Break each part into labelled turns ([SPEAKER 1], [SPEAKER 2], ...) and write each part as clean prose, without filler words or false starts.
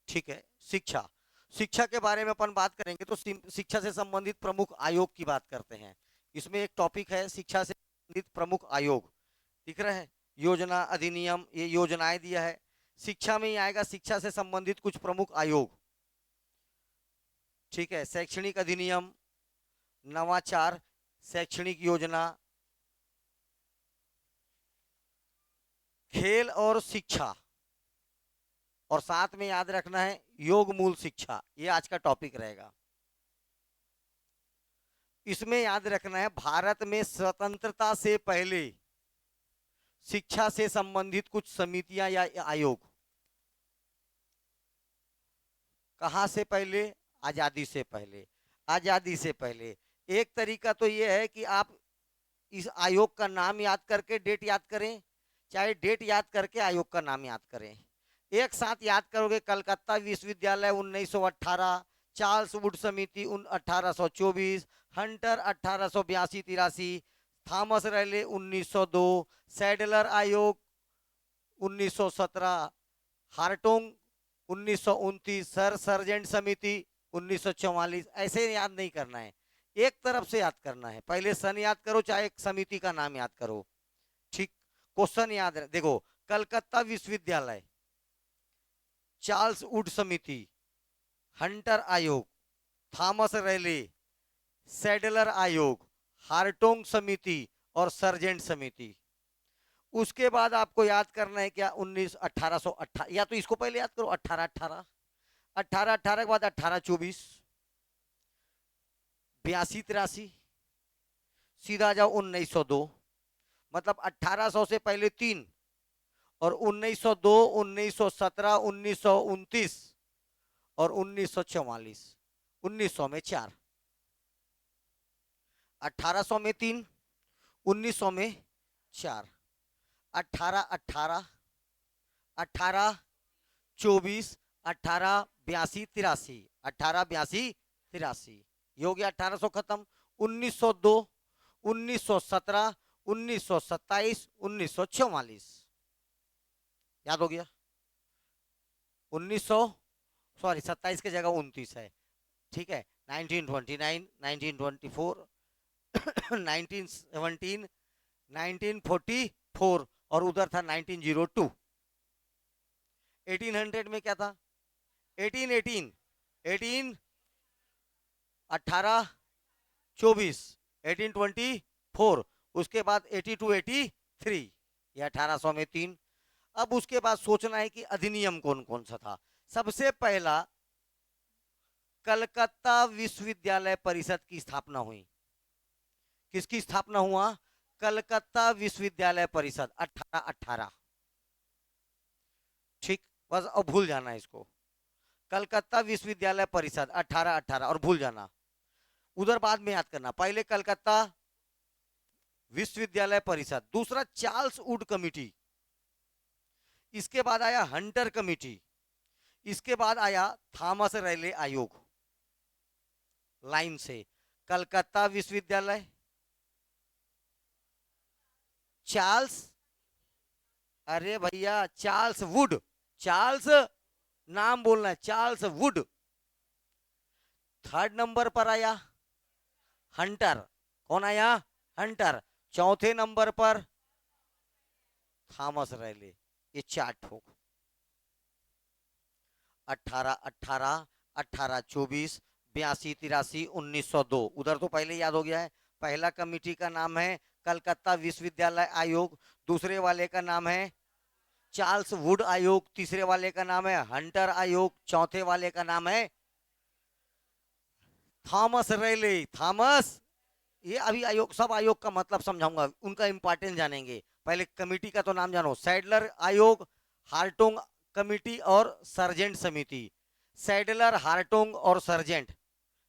[SPEAKER 1] ठीक है। शिक्षा, शिक्षा के बारे में अपन बात करेंगे तो शिक्षा से संबंधित प्रमुख आयोग की बात करते हैं। इसमें एक टॉपिक है शिक्षा से संबंधित प्रमुख आयोग, दिख रहा है, योजना अधिनियम, ये योजनाएं दिया है। शिक्षा में ही आएगा शिक्षा से संबंधित कुछ प्रमुख आयोग। ठीक है, शैक्षणिक अधिनियम, नवाचार, शैक्षणिक योजना, खेल और शिक्षा, और साथ में याद रखना है योग मूल शिक्षा, ये आज का टॉपिक रहेगा। इसमें याद रखना है भारत में स्वतंत्रता से पहले शिक्षा से संबंधित कुछ समितियां या आयोग। कहां से पहले? आजादी से पहले। आजादी से पहले एक तरीका तो यह है कि आप इस आयोग का नाम याद करके डेट याद करें, चाहे डेट याद करके आयोग का नाम याद करें। एक साथ याद करोगे, कलकत्ता विश्वविद्यालय 1918, चार्ल्स वुड समिति 1824, हंटर 1882-83, थॉमस रैले 1902, सैडलर आयोग 1917, हार्टोंग 1929, सर सर्जेंट समिति 1944। ऐसे याद नहीं करना है, एक तरफ से याद करना है। पहले सन याद करो, चाहे एक समिति का नाम याद करो। ठीक, क्वेश्चन याद है, देखो, कलकत्ता विश्वविद्यालय, चार्ल्स वुड समिति, हंटर आयोग, थॉमस रैले, सैडलर आयोग, हार्टोंग समिति और सर्जेंट समिति। उसके बाद आपको याद करना है क्या? 1818, या तो इसको पहले याद करो, 1818, 1818 के बाद 1824, 82-83, सीधा जाओ 1902, मतलब 1800 से पहले 3, और 1902, 1917, 1929 और 1944। 1900 में 4, 1800 में 3, 1900 में 4, 1818, 1824, 1882-83, 1882-83, ये हो गया 1800 खत्म। 1902, 1917, 1927, 1944, याद हो गया। 1900, सॉरी 27 की जगह 29 है, ठीक है। 1929, 1924, 1917, 1944 और उधर था 1902। 1800 में क्या था? 1818, 18, 1824, 1824, उसके बाद 82, 83, ये 1800 में 3। अब उसके बाद सोचना है कि अधिनियम कौन कौन सा था। सबसे पहला कलकत्ता विश्वविद्यालय परिषद की स्थापना हुई। किसकी स्थापना हुआ? कलकत्ता विश्वविद्यालय परिषद, 1818। ठीक, बस अब भूल जाना इसको, कलकत्ता विश्वविद्यालय परिषद 1818, और भूल जाना, उधर बाद में याद करना। पहले कलकत्ता विश्वविद्यालय परिषद, दूसरा चार्ल्स वुड कमिटी, इसके बाद आया हंटर कमिटी, इसके बाद आया थॉमस रैले आयोग। लाइन से, कलकत्ता विश्वविद्यालय, चार्ल्स, अरे भैया चार्ल्स वुड, चार्ल्स नाम बोलना है, चार्ल्स वुड। थर्ड नंबर पर आया हंटर, कौन आया? हंटर। चौथे नंबर पर थॉमस रैले। ये 4 ठोक, 1818, 1824, 82-83, 1902, उधर तो पहले याद हो गया है। पहला कमिटी का नाम है कलकत्ता विश्वविद्यालय आयोग, दूसरे वाले का नाम है चार्ल्स वुड आयोग, तीसरे वाले का नाम है हंटर आयोग, चौथे वाले का नाम है थॉमस रैले। थॉमस, ये अभी आयोग, सब आयोग का मतलब समझाऊंगा, उनका इंपॉर्टेंस जानेंगे। पहले कमेटी का तो नाम जानो, सैडलर आयोग, हार्टोंग कमेटी और सर्जेंट समिति। सैडलर, हार्टोंग और Sargent,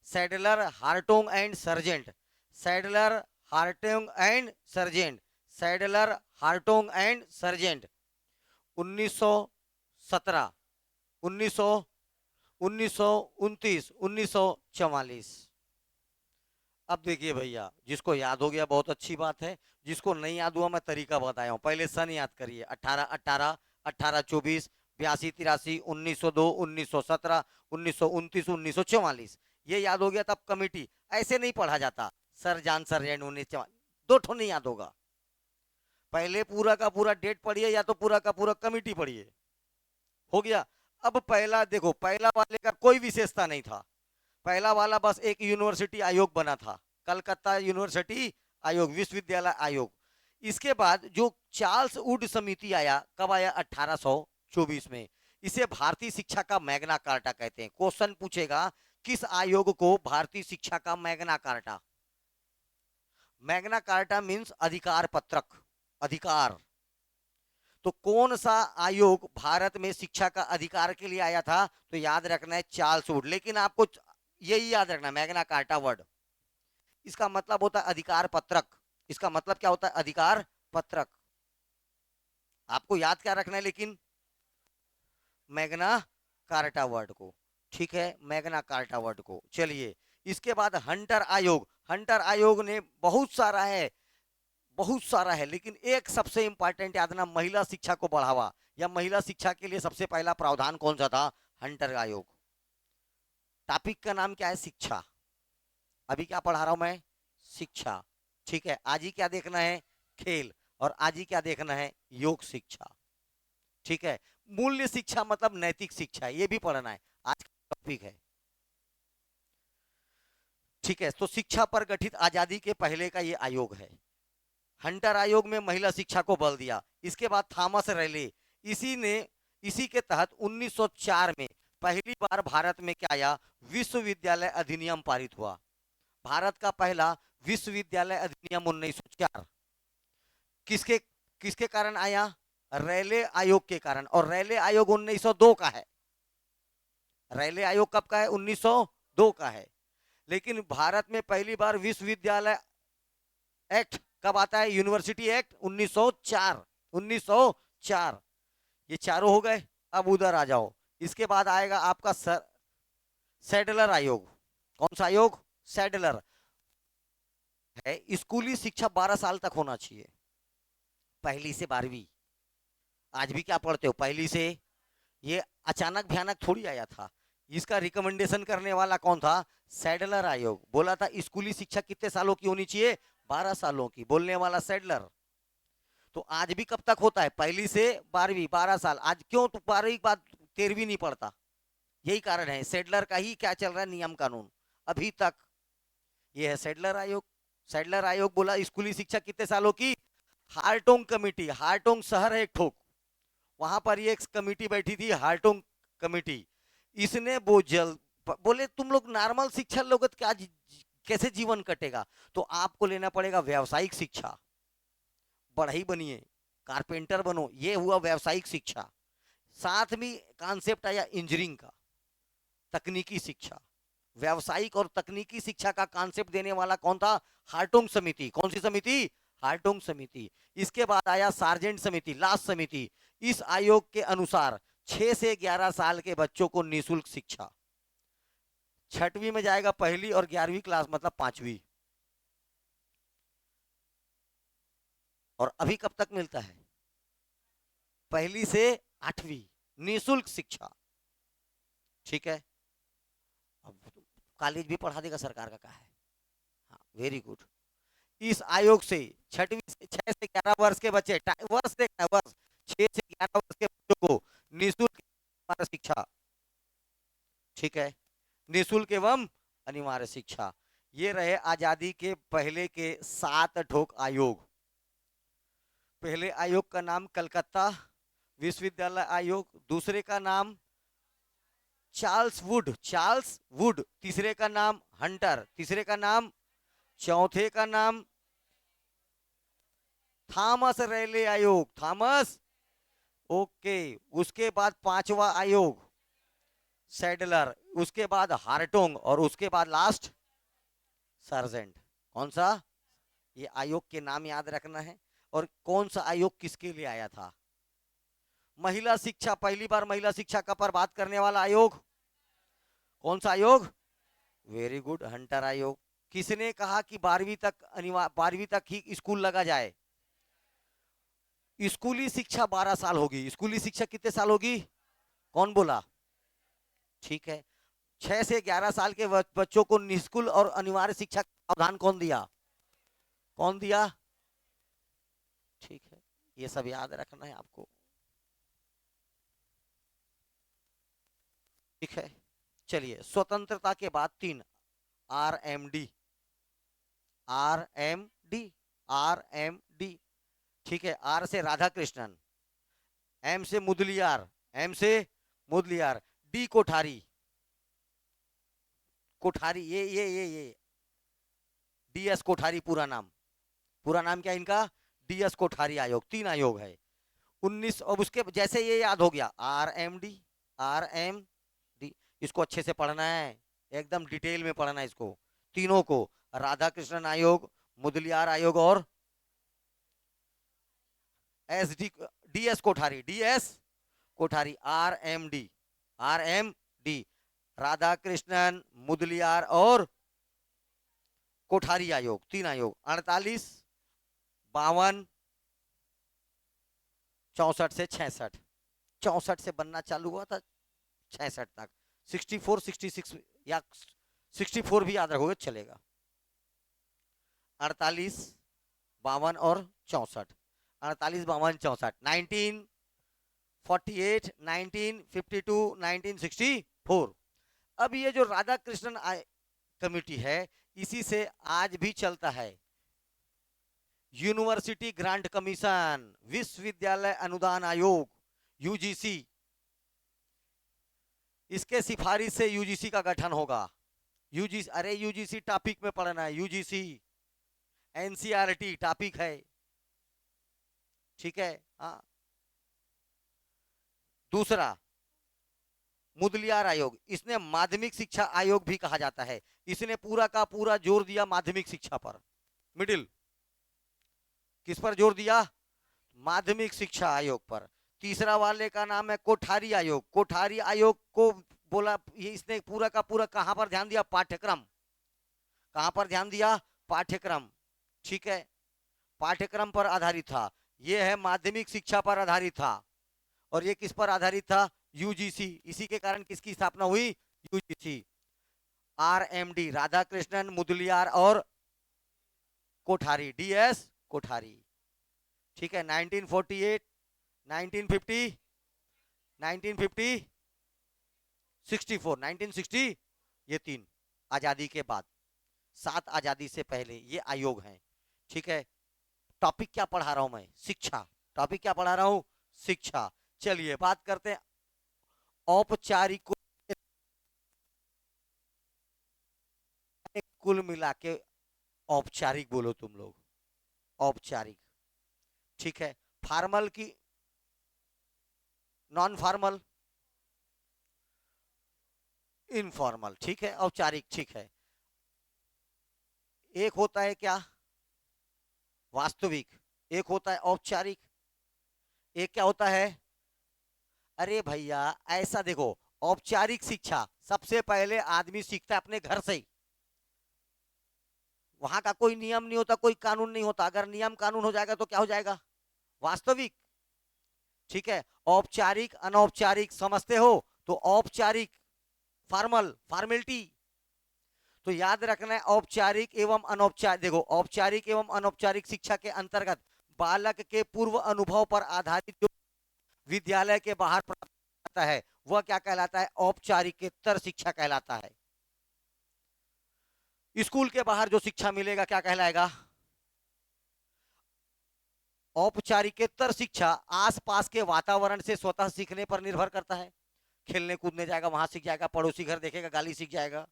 [SPEAKER 1] Sadler, Hartog and Sargent, Sadler, Hartog and Sargent, Sadler, Hartog and Sargent. 1917, 1900, 1929, 1944। अब देखिए भैया, जिसको याद हो गया बहुत अच्छी बात है, जिसको नहीं याद हुआ मैं तरीका बताया हूं। पहले सन याद करिए, 1818, 1824, 82, 83, 1902, 1917, 1929, 1944, ये याद हो गया तब कमेटी। ऐसे नहीं पढ़ा जाता सर जान सर जैन 1944, दो ठो नहीं याद होगा। पहले पूरा का पूरा डेट पढ़िए या तो पूरा का पूरा कमेटी पढ़िए, हो गया। अब पहला देखो, पहला वाले का कोई विशेषता नहीं था, पहला वाला बस एक यूनिवर्सिटी आयोग बना था, कलकत्ता यूनिवर्सिटी आयोग, विश्वविद्यालय आयोग। इसके बाद जो चार्ल्स वुड समिति आया, कब आया? 1824 में। इसे भारतीय शिक्षा का मैग्ना कार्टा कहते हैं। क्वेश्चन पूछेगा किस आयोग को भारतीय शिक्षा का Magna carta? Magna carta means अधिकार पत्रक, अधिकार। तो कौन सा आयोग भारत में शिक्षा का अधिकार के लिए आया था? तो याद रखना है चार्ल्स वुड। लेकिन आपको यही याद रखना, मैग्ना कार्टा वर्ड, इसका मतलब होता है अधिकार पत्रक। इसका मतलब क्या होता है? अधिकार पत्रक। आपको याद क्या रखना है लेकिन? मैग्ना कार्टा वर्ड को, ठीक है, मैग्ना कार्टा वर्ड को। चलिए, इसके बाद हंटर आयोग। हंटर आयोग ने बहुत सारा है, बहुत सारा है, लेकिन एक सबसे इंपॉर्टेंट याद ना, महिला शिक्षा को बढ़ावा या महिला शिक्षा के लिए सबसे पहला प्रावधान कौन सा था? हंटर आयोग। टॉपिक का नाम क्या है? शिक्षा। अभी क्या पढ़ा रहा हूं मैं? शिक्षा, ठीक है। आज ही क्या देखना है? खेल। और आज ही क्या देखना है? योग शिक्षा, ठीक है। मूल्य शिक्षा मतलब नैतिक शिक्षा, ये भी पढ़ना है, आज का टॉपिक है, ठीक है। तो शिक्षा पर गठित आजादी के पहले का ये आयोग है। हंटर आयोग में महिला शिक्षा को बल दिया। इसके बाद थॉमस रेले, इसी के तहत 1904 में पहली बार भारत में क्या आया? विश्वविद्यालय अधिनियम पारित हुआ। भारत का पहला विश्वविद्यालय अधिनियम 1904 किसके किसके कारण आया? रेले आयोग के कारण। और रेले आयोग 1902 का है। रेले आयोग कब का है? 1902 का है। लेकिन भारत में पहली बार विश्वविद्यालय एक्ट कब आता है? University act 1904। 1904, ये चारों हो गए। अब उधर आ जाओ, इसके बाद आएगा आपका सैडलर आयोग। कौन सा आयोग? सैडलर है। स्कूली शिक्षा 12 साल तक होना चाहिए, पहली से 12वीं। आज भी क्या पढ़ते हो? पहली से। ये अचानक भयानक थोड़ी आया था, इसका रिकमेंडेशन करने वाला कौन था? सैडलर आयोग। बोला था स्कूली शिक्षा कितने सालों की होनी चाहिए? 12 सालों की, बोलने वाला सैडलर। तो आज भी कब तक होता है? पहली से 12वीं, 12 साल। आज क्यों तो 12वीं के बाद 13वीं नहीं पढ़ता? यही कारण है, सैडलर का ही क्या चल रहा है, नियम कानून अभी तक। ये है सैडलर आयोग। सैडलर आयोग बोला स्कूली शिक्षा कितने सालों की? हार्टोंग कमेटी, हार्टोंग शहर है एक ठोक, वहां पर ये एक कमेटी बैठी थी, हार्टोंग कमेटी। इसने वो बोले तुम लोग नॉर्मल शिक्षा लोगे तो क्या कैसे जीवन कटेगा? तो आपको लेना पड़ेगा व्यावसायिक शिक्षा। बढ़ई बनिए, कारपेंटर बनो, ये हुआ व्यावसायिक शिक्षा। साथ में कॉन्सेप्ट आया इंजीनियरिंग का, तकनीकी शिक्षा। व्यावसायिक और तकनीकी शिक्षा का कॉन्सेप्ट देने वाला कौन था? हार्टोंग समिति। कौन सी समिति? हार्टोंग समिति। इसके बाद आया सार्जेंट समिति, लास्ट समिति। इस आयोग के अनुसार 6 से 11 साल के बच्चों को निःशुल्क शिक्षा, छठवीं में जाएगा पहली और 11वीं क्लास मतलब 5वीं। और अभी कब तक मिलता है? पहली से 8वीं निःशुल्क शिक्षा, ठीक है। अब कॉलेज भी पढ़ा देगा सरकार का, कहा है। हाँ, वेरी गुड। इस आयोग से 6 से 11 वर्ष के बच्चे, वर्ष देखना है, वर्ष 6 से 11 वर्ष के बच्चों को निःशुल्क शिक्षा, ठीक है, निःशुल्क एवं अनिवार्य शिक्षा। ये रहे आजादी के पहले के 7 ठोक आयोग। पहले आयोग का नाम कलकत्ता विश्वविद्यालय आयोग, दूसरे का नाम चार्ल्स वुड, चार्ल्स वुड, तीसरे का नाम हंटर, तीसरे का नाम, चौथे का नाम थॉमस रेले आयोग, थॉमस, ओके। उसके बाद 5वां आयोग सैडलर, उसके बाद हार्टोंग, और उसके बाद लास्ट सार्जेंट। कौन सा? ये आयोग के नाम याद रखना है। और कौन सा आयोग किसके लिए आया था? महिला शिक्षा, पहली बार महिला शिक्षा का पर बात करने वाला आयोग कौन सा आयोग? वेरी गुड, हंटर आयोग। किसने कहा कि 12वीं तक 12वीं तक ही स्कूल लगा जाए? स्कूली शिक्षा 12 साल होगी। स्कूली शिक्षा कितने साल होगी? कौन बोला? ठीक है। 6 से 11 साल के बच्चों को निःशुल्क और अनिवार्य शिक्षा का प्रावधान कौन दिया? कौन दिया? ठीक है, ये सब याद रखना है आपको। ठीक है, चलिए स्वतंत्रता के बाद 3 RMD, RMD, RMD। ठीक है, R से राधा कृष्णन, M से मुदलियार, M से मुदलियार, D कोठारी, कोठारी ये DS कोठारी पूरा नाम, पूरा नाम क्या इनका? DS कोठारी आयोग। 3 आयोग है। 19, अब उसके जैसे ये याद हो गया RMD, RMD, इसको अच्छे से पढ़ना है, एकदम डिटेल में पढ़ना है इसको तीनों को। राधा कृष्णन आयोग, मुदलियार आयोग और SD, DS Kothari, DS Kothari, RMD, RMD, Radha Krishnan, Mudaliar और कोठारी आयोग, 3 आयोग। 48, 52, 64 से 66, 64 से बनना चालू हुआ था 66 तक, 64, 66 या 64 भी याद रखोगे चलेगा। 48, 52 और 64, 48, 52, 64, 1948, 1952, 1964। अब ये जो राधा कृष्णन कमेटी है, इसी से आज भी चलता है यूनिवर्सिटी ग्रांट कमीशन, विश्वविद्यालय अनुदान आयोग, यूजीसी। इसके सिफारिश से यूजीसी का गठन होगा। यूजीसी, अरे यूजीसी टॉपिक में पढ़ना है, यूजीसी एनसीईआरटी टॉपिक है। ठीक है, हाँ। दूसरा मुदलियार आयोग, इसने माध्यमिक शिक्षा आयोग भी कहा जाता है। इसने पूरा का पूरा जोर दिया माध्यमिक शिक्षा पर। मिडिल किस पर जोर दिया? माध्यमिक शिक्षा आयोग पर। तीसरा वाले का नाम है कोठारी आयोग। कोठारी आयोग को बोला, ये इसने पूरा का पूरा कहां पर ध्यान दिया? पाठ्यक्रम। कहां पर ध्यान दिया? पाठ्यक्रम। ठीक है, पाठ्यक्रम पर आधारित था। यह है माध्यमिक शिक्षा पर आधारित था। और ये किस पर आधारित था? यूजीसी। इसी के कारण किसकी स्थापना हुई? यूजीसी। RMD, राधा कृष्णन, मुदलियार और कोठारी, DS कोठारी। ठीक है, 1948, 1950, 1950, 64, 1960, ये 3 आजादी के बाद, 7 आजादी से पहले ये आयोग हैं। ठीक है, टॉपिक क्या पढ़ा रहा हूं मैं? शिक्षा। टॉपिक क्या पढ़ा रहा हूं? शिक्षा। चलिए बात करते हैं औपचारिक, कुल मिला के औपचारिक बोलो तुम लोग, औपचारिक। ठीक है, फॉर्मल की नॉन फॉर्मल, इनफॉर्मल। ठीक है, औपचारिक। ठीक है, एक होता है क्या? वास्तविक। एक होता है औपचारिक। एक क्या होता है? अरे भैया ऐसा देखो, औपचारिक शिक्षा सबसे पहले आदमी सीखता है अपने घर से ही। वहां का कोई नियम नहीं होता, कोई कानून नहीं होता। अगर नियम कानून हो जाएगा तो क्या हो जाएगा? वास्तविक। ठीक है, औपचारिक अनौपचारिक समझते हो? तो औपचारिक फॉर्मल, फॉर्मेलिटी। तो याद रखना है औपचारिक एवं अनौपचारिक। देखो, औपचारिक एवं अनौपचारिक शिक्षा के अंतर्गत बालक के पूर्व अनुभव पर आधारित जो विद्यालय के बाहर प्राप्त होता है वह क्या कहलाता है? औपचारिकेतर शिक्षा कहलाता है। स्कूल के बाहर जो शिक्षा मिलेगा क्या कहलाएगा? औपचारिकेतर शिक्षा आसपास के वातावरण से स्वतः सीखने पर निर्भर करता है। खेलने कूदने जाएगा वहां सीख जाएगा, पड़ोसी घर देखेगा गाली सीख जाएगा,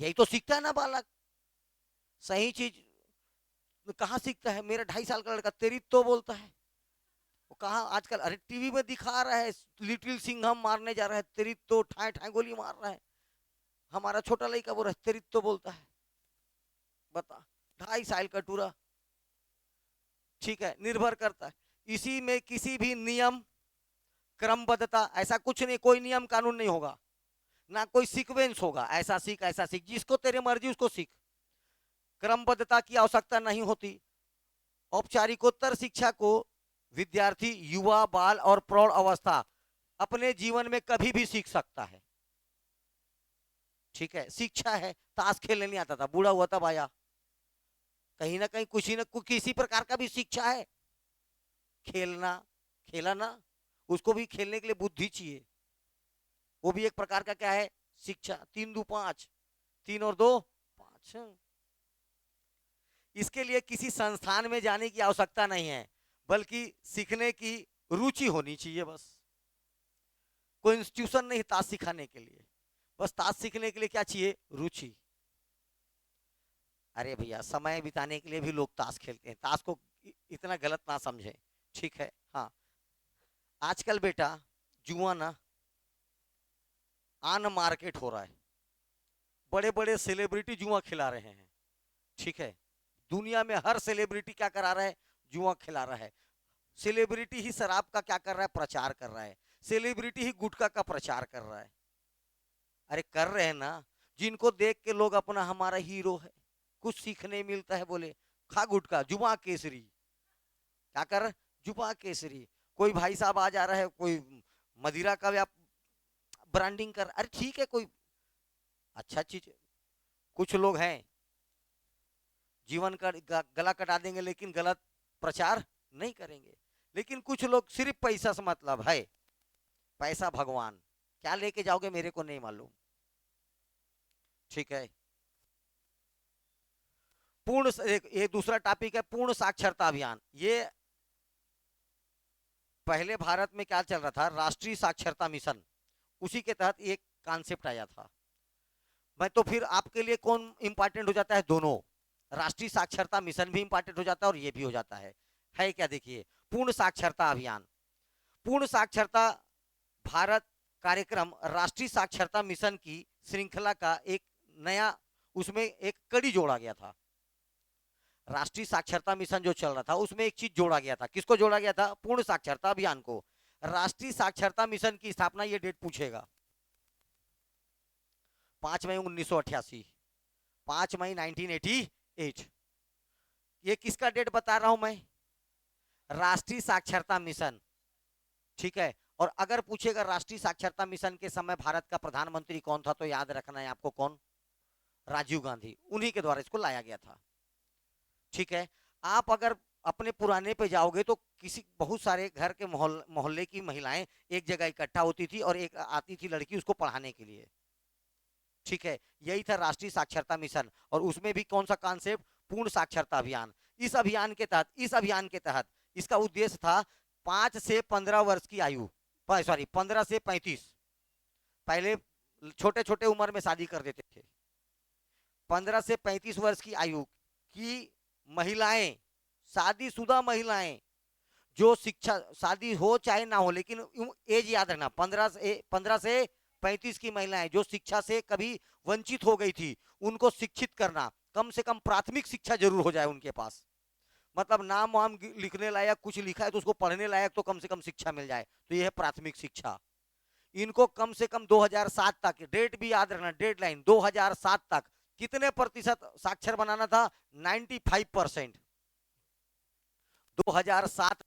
[SPEAKER 1] यही तो सीखता है ना बालक। सही चीज कहाँ सीखता है? मेरा 2.5 साल का लड़का तेरी तो बोलता है, वो कहाँ आजकल, अरे टीवी में दिखा रहा है लिटिल सिंघम मारने जा रहा है, तेरी तो ठाए ठाए गोली मार रहा है। हमारा छोटा लड़का वो तेरी तो बोलता है, बता, 2.5 साल का टूरा। ठीक है, निर्भर करता है इसी में किसी भी नियम क्रमबद्धता, ऐसा कुछ नहीं, कोई नियम कानून नहीं होगा, ना कोई सीक्वेंस होगा, ऐसा सीख ऐसा सीख, जिसको तेरे मर्जी उसको सीख। क्रमबद्धता की आवश्यकता नहीं होती। औपचारिकोत्तर शिक्षा को विद्यार्थी, युवा, बाल और प्रौढ़ अवस्था अपने जीवन में कभी भी सीख सकता है। ठीक है, शिक्षा है। ताश खेलने नहीं आता था, बूढ़ा हुआ तब आया। कहीं ना कहीं कुछ ही ना कुछ किसी प्रकार का भी शिक्षा है। खेलना, खेला ना, उसको भी खेलने के लिए बुद्धि चाहिए। वो भी एक प्रकार का क्या है, शिक्षा। 3 2 5, 3 और 2 5। इसके लिए किसी संस्थान में जाने की आवश्यकता नहीं है, बल्कि सीखने की रुचि होनी चाहिए बस। कोई इंस्टीट्यूशन नहीं ताश सिखाने के लिए, बस ताश सीखने के लिए क्या चाहिए, रुचि। अरे भैया, समय बिताने के लिए भी लोग ताश खेलते हैं, ताश को इतना गलत ना समझे। ठीक है, हाँ। आजकल बेटा जुआ ना आन मार्केट हो रहा है। बड़े बड़े सेलिब्रिटी जुआ खिला रहे हैं। ठीक है, दुनिया में हर सेलिब्रिटी क्या करा रहा है, जुआ खिला रहा है। सेलिब्रिटी ही शराब का क्या कर रहा है, प्रचार कर रहा है। सेलिब्रिटी ही गुटखा का प्रचार कर रहा है। अरे कर रहे हैं ना, जिनको देख के लोग अपना हमारा हीरो है, कुछ सीखने मिलता है, बोले खा गुटखा, जुआ केसरी। क्या कर रहा है, जुआ केसरी। कोई भाई साहब आ जा रहा है, कोई मदिरा का ब्रांडिंग कर, अरे ठीक है, कोई अच्छा चीज। कुछ लोग हैं जीवन का गला कटा देंगे लेकिन गलत प्रचार नहीं करेंगे। लेकिन कुछ लोग सिर्फ पैसा से मतलब है, पैसा भगवान, क्या लेके जाओगे मेरे को नहीं मालूम। ठीक है, एक दूसरा टॉपिक है पूर्ण साक्षरता अभियान। ये पहले भारत में क्या चल रहा था, राष्ट्रीय साक्षरता मिशन, उसी के तहत एक कॉन्सेप्ट आया था। मैं तो फिर आपके लिए कौन इंपॉर्टेंट हो जाता है, दोनों। राष्ट्रीय साक्षरता मिशन भी इंपॉर्टेंट हो जाता है और ये भी हो जाता है क्या, देखिए, पूर्ण साक्षरता अभियान। पूर्ण साक्षरता भारत कार्यक्रम राष्ट्रीय साक्षरता मिशन की श्रृंखला का एक नया, उसमें एक कड़ी जोड़ा गया था। राष्ट्रीय साक्षरता मिशन जो चल रहा था उसमें एक चीज जोड़ा गया था। किसको जोड़ा गया था, पूर्ण साक्षरता अभियान को। राष्ट्रीय साक्षरता मिशन की स्थापना, ये डेट पूछेगा, 5 मई 1988, 5 मई 1988। ये किसका डेट बता रहा हूं मैं, राष्ट्रीय साक्षरता मिशन। ठीक है, और अगर पूछेगा राष्ट्रीय साक्षरता मिशन के समय भारत का प्रधानमंत्री कौन था, तो याद रखना है आपको, कौन, राजीव गांधी। उन्हीं के द्वारा इसको लाया गया था। ठीक है, आप अगर अपने पुराने पे जाओगे तो किसी बहुत सारे घर के मोहल्ले की महिलाएं एक जगह इकट्ठा होती थी और एक आती थी लड़की उसको पढ़ाने के लिए। ठीक है, यही था राष्ट्रीय साक्षरता मिशन, और उसमें भी कौन सा कॉन्सेप्ट, पूर्ण साक्षरता अभियान। इस अभियान के तहत इसका उद्देश्य था 5 से 15 वर्ष की आयु, सॉरी 15 से 35, पहले छोटे छोटे उम्र में शादी कर देते थे। 15 से 35 वर्ष की आयु की महिलाएं, शादीशुदा महिलाएं, जो शिक्षा, शादी हो चाहे ना हो, लेकिन एज याद रखना, 15 से 35 की महिलाएं जो शिक्षा से कभी वंचित हो गई थी, उनको शिक्षित करना। कम से कम प्राथमिक शिक्षा जरूर हो जाए उनके पास, मतलब नाम वाम लिखने लायक कुछ लिखा है तो उसको पढ़ने लायक तो कम से कम शिक्षा मिल जाए, तो यह है प्राथमिक शिक्षा। इनको कम से कम 2007 तक, डेट भी याद रखना, डेडलाइन 2007 तक कितने प्रतिशत साक्षर बनाना था, 95%। 2007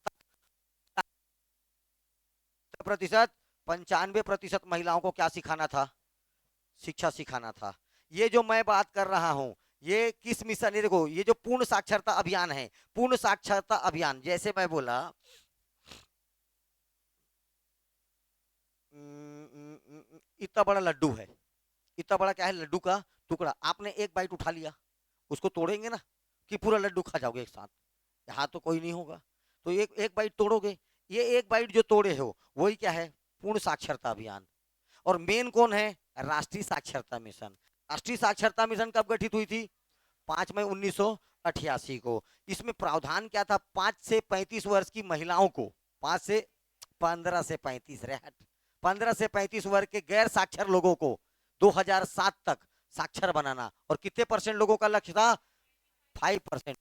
[SPEAKER 1] प्रतिशत, 95% महिलाओं को क्या सिखाना था, शिक्षा सिखाना था। ये जो मैं बात कर रहा हूं, ये किस मिशन, ये देखो, ये जो पूर्ण साक्षरता अभियान है, पूर्ण साक्षरता अभियान, जैसे मैं बोला, इतना बड़ा लड्डू है, इतना बड़ा क्या है, लड्डू का टुकड़ा, आपने एक बाइट उठा लिया, उसको तोड़ेंगे ना कि पूरा लड्डू खा जाओगे एक साथ, यहाँ तो कोई नहीं होगा, तो एक एक बाइट तोड़ोगे। ये एक बाइट जो तोड़े हो वही क्या है, पूर्ण साक्षरता अभियान। और मेन कौन है, राष्ट्रीय साक्षरता मिशन। राष्ट्रीय साक्षरता मिशन कब गठित हुई थी, 5 मई 1988 को। इसमें प्रावधान क्या था, 5 से 35 वर्ष की महिलाओं को, 15 से 35 रेहट, 15 से 35 वर्ग के गैर साक्षर लोगों को 2007 तक साक्षर बनाना, और कितने परसेंट लोगों का लक्ष्य था, 5%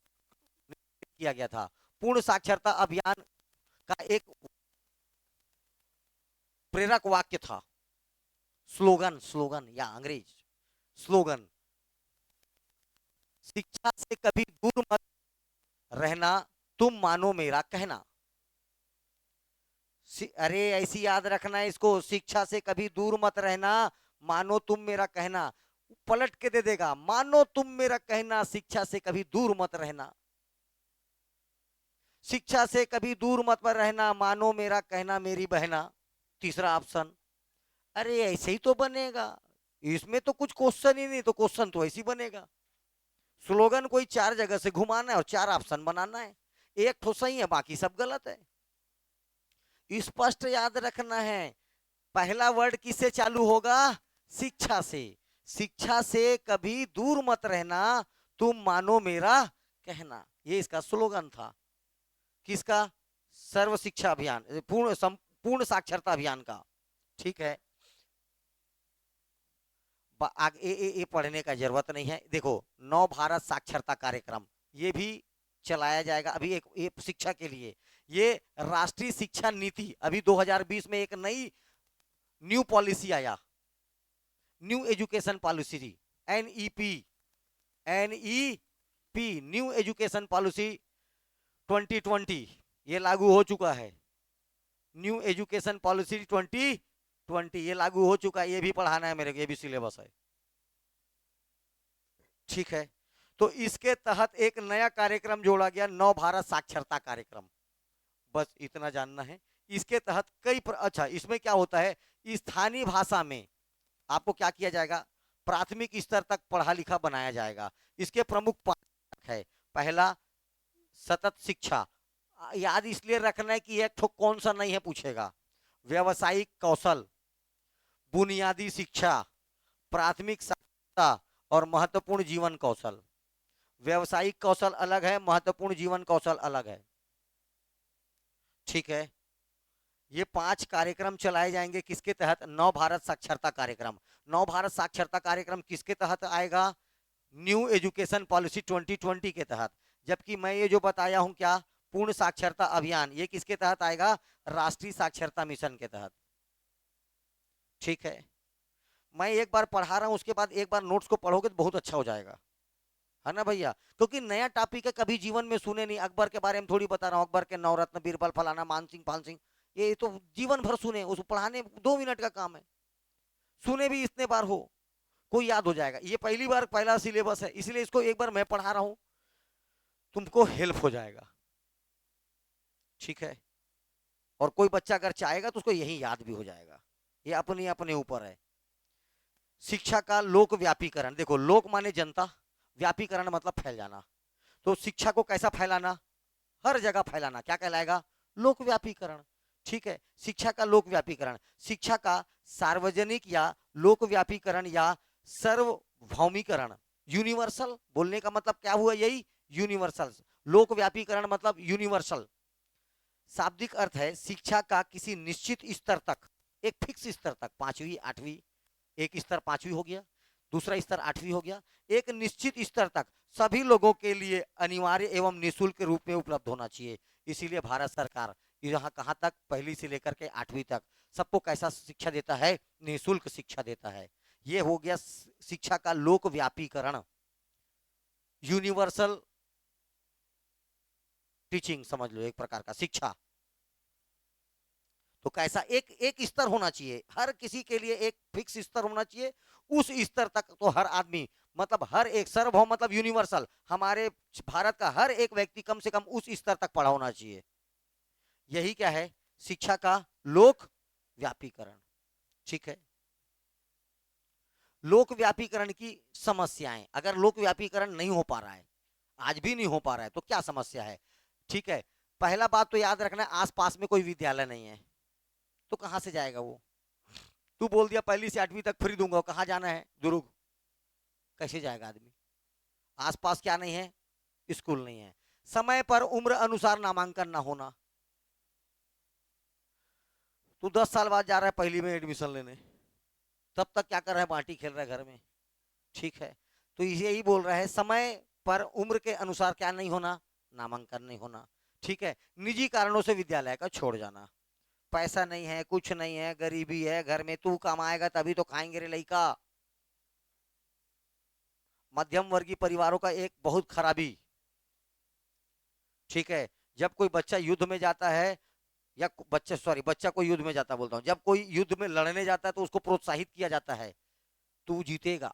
[SPEAKER 1] किया गया था। पूर्ण साक्षरता अभियान का एक प्रेरक वाक्य था, स्लोगन, स्लोगन या अंग्रेज स्लोगन, शिक्षा से कभी दूर मत रहना, तुम मानो मेरा कहना। अरे ऐसी याद रखना है इसको, शिक्षा से कभी दूर मत रहना, मानो तुम मेरा कहना। पलट के दे देगा, मानो तुम मेरा कहना, शिक्षा से कभी दूर मत रहना। शिक्षा से कभी दूर मत रहना, मानो मेरा कहना मेरी बहना। तीसरा ऑप्शन। अरे ऐसे ही तो बनेगा, इसमें तो कुछ क्वेश्चन ही नहीं, तो क्वेश्चन तो ऐसे ही बनेगा। स्लोगन कोई चार जगह से घुमाना है और चार ऑप्शन बनाना है, एक तो सही है बाकी सब गलत है। स्पष्ट याद रखना है, पहला वर्ड किससे चालू होगा? शिक्षा से। शिक्षा से कभी दूर मत रहना, तुम मानो मेरा कहना, ये इसका स्लोगन था। किसका? सर्व शिक्षा अभियान, पूर्ण संपूर्ण साक्षरता अभियान का। ठीक है, आगे ये पढ़ने का जरूरत नहीं है। देखो, नव भारत साक्षरता कार्यक्रम ये भी चलाया जाएगा अभी, एक शिक्षा के लिए। ये राष्ट्रीय शिक्षा नीति, अभी 2020 में एक नई न्यू पॉलिसी आया, new education policy, NEP. NEP new education policy 2020 ये लागू हो चुका है। न्यू एजुकेशन पॉलिसी 2020 ये लागू हो चुका है, ये भी पढ़ाना है मेरे को, ये भी सिलेबस है। ठीक है, तो इसके तहत एक नया कार्यक्रम जोड़ा गया, नव भारत साक्षरता कार्यक्रम। बस इतना जानना है। इसके तहत अच्छा इसमें क्या होता है, स्थानीय भाषा में आपको क्या किया जाएगा, प्राथमिक स्तर तक पढ़ा लिखा बनाया जाएगा। इसके प्रमुख पाठ है, पहला सतत शिक्षा, याद इसलिए रखना है कि एक तो कौन सा नहीं है पूछेगा। व्यवसायिक कौशल, बुनियादी शिक्षा, प्राथमिक साक्षरता और महत्वपूर्ण जीवन कौशल। व्यवसायिक कौशल अलग है, महत्वपूर्ण जीवन कौशल अलग है। ठीक है, ये 5 कार्यक्रम चलाए जाएंगे किसके तहत? नव भारत साक्षरता कार्यक्रम। नव भारत साक्षरता कार्यक्रम किसके तहत आएगा? न्यू एजुकेशन पॉलिसी 2020 के तहत। जबकि मैं ये जो बताया हूं क्या, पूर्ण साक्षरता अभियान, ये किसके तहत आएगा? राष्ट्रीय साक्षरता मिशन के तहत। ठीक है, मैं एक बार पढ़ा रहा हूं, उसके बाद एक बार नोट्स को पढ़ोगे तो बहुत अच्छा हो जाएगा, है ना भैया? क्योंकि नया टॉपिक है, कभी जीवन में सुने नहीं। अकबर के बारे में थोड़ी बता रहा हूँ, अकबर के नवरत्न, बीरबल, फलाना, मानसिंह, फानसिंह, ये तो जीवन भर सुने, उसको पढ़ाने 2 मिनट का काम है। सुने भी इतने बार हो, कोई याद हो जाएगा। ये पहली बार पहला सिलेबस है, इसलिए इसको एक बार मैं पढ़ा रहा हूं, तुमको हेल्प हो जाएगा। ठीक है, और कोई बच्चा अगर चाहेगा तो उसको यही याद भी हो जाएगा, ये अपने अपने ऊपर है। शिक्षा का लोक व्यापीकरण, देखो लोक माने जनता, व्यापीकरण मतलब फैल जाना। तो शिक्षा को कैसा फैलाना? हर जगह फैलाना, क्या कहलाएगा? लोक व्यापीकरण। ठीक है, शिक्षा का लोक व्यापीकरण, शिक्षा का सार्वजनिक या लोक व्यापीकरण या सर्वभौमीकरण। यूनिवर्सल बोलने का मतलब क्या हुआ? यही यूनिवर्सल। लोक व्यापीकरण मतलब यूनिवर्सल। शाब्दिक अर्थ है शिक्षा का किसी निश्चित स्तर तक, एक फिक्स स्तर तक, 5वीं 8वीं, एक स्तर 5वीं हो गया, दूसरा स्तर 8वीं हो गया, एक निश्चित स्तर तक सभी लोगों के लिए अनिवार्य एवं निःशुल्क रूप में उपलब्ध होना चाहिए। इसीलिए भारत सरकार यहाँ कहाँ तक, 1ली से लेकर के 8वीं तक सबको कैसा शिक्षा देता है? निःशुल्क शिक्षा देता है। ये हो गया शिक्षा का लोक व्यापीकरण, यूनिवर्सल टीचिंग समझ लो, एक प्रकार का शिक्षा। तो कैसा, एक एक स्तर होना चाहिए, हर किसी के लिए एक फिक्स स्तर होना चाहिए। उस स्तर तक तो हर आदमी, मतलब हर एक, सार्वभौम मतलब यूनिवर्सल, हमारे भारत का हर एक व्यक्ति कम से कम उस स्तर तक पढ़ा होना चाहिए। यही क्या है? शिक्षा का लोक व्यापीकरण। ठीक है, लोक व्यापीकरण की समस्याएं, अगर लोक व्यापीकरण नहीं हो पा रहा है, आज भी नहीं हो पा रहा है, तो क्या समस्या है? ठीक है, पहला बात तो याद रखना, आसपास में कोई विद्यालय नहीं है, तो कहां से जाएगा वो? तू बोल दिया 1ली से 8वीं तक फ्री दूंगा, कहां जाना है? दुर्ग, कैसे जाएगा आदमी? आसपास क्या नहीं है? स्कूल नहीं है। समय पर उम्र अनुसार नामांकन ना होना, तू 10 साल बाद जा रहा है 1ली में एडमिशन लेने, तब तक क्या कर रहा है? बांटी खेल रहा है घर में। ठीक है, तो यही बोल रहा है, समय पर उम्र के अनुसार क्या नहीं होना? नामांकन नहीं होना। ठीक है, निजी कारणों से विद्यालय का छोड़ जाना, पैसा नहीं है, कुछ नहीं है, गरीबी है घर में, तू कमाएगा तभी तो खाएंगे रे लड़का। मध्यम वर्गीय परिवारों का एक बहुत खराबी। ठीक है, जब कोई बच्चा युद्ध में जाता है या बच्चा, सॉरी, बच्चा कोई युद्ध में जाता बोलता हूँ, जब कोई युद्ध में लड़ने जाता है तो उसको प्रोत्साहित किया जाता है, तू जीतेगा,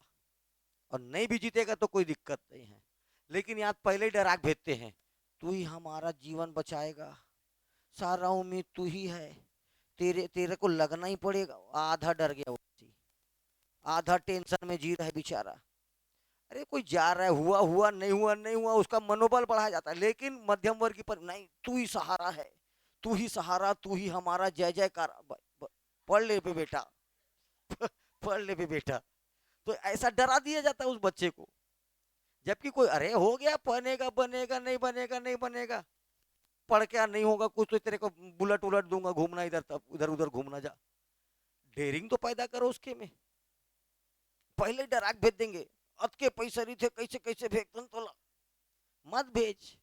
[SPEAKER 1] और नहीं भी जीतेगा तो कोई दिक्कत नहीं है। लेकिन यहाँ पहले ही डरा के भेजते हैं, तू ही हमारा जीवन बचाएगा, सारा उम्मीद तू ही है, तेरे तेरे को लगना ही पड़ेगा। आधा डर गया वो, आधा टेंशन में जी रहा है बेचारा। अरे कोई जा रहा है, हुआ हुआ, नहीं हुआ नहीं हुआ, उसका मनोबल बढ़ाया जाता है। लेकिन मध्यम वर्ग की पर नहीं, तू ही सहारा है, तू ही सहारा, तू ही हमारा जय जयकार। पढ़ ले पे बेटा, पढ़ ले पे बेटा। तो ऐसा डरा दिया जाता है उस बच्चे को, जबकि कोई अरे हो गया, बनेगा बनेगा, नहीं बनेगा नहीं बनेगा, पढ़ क्या नहीं होगा कुछ, तो तेरे को बुलेट उलट दूंगा, घूमना इधर तब उधर उधर घूमना जा। डेयरिंग तो पैदा करो उसके में, पहले डरा के भेज देंगे, अत के पैसे नहीं थे, कैसे कैसे भेज तो मत भेज।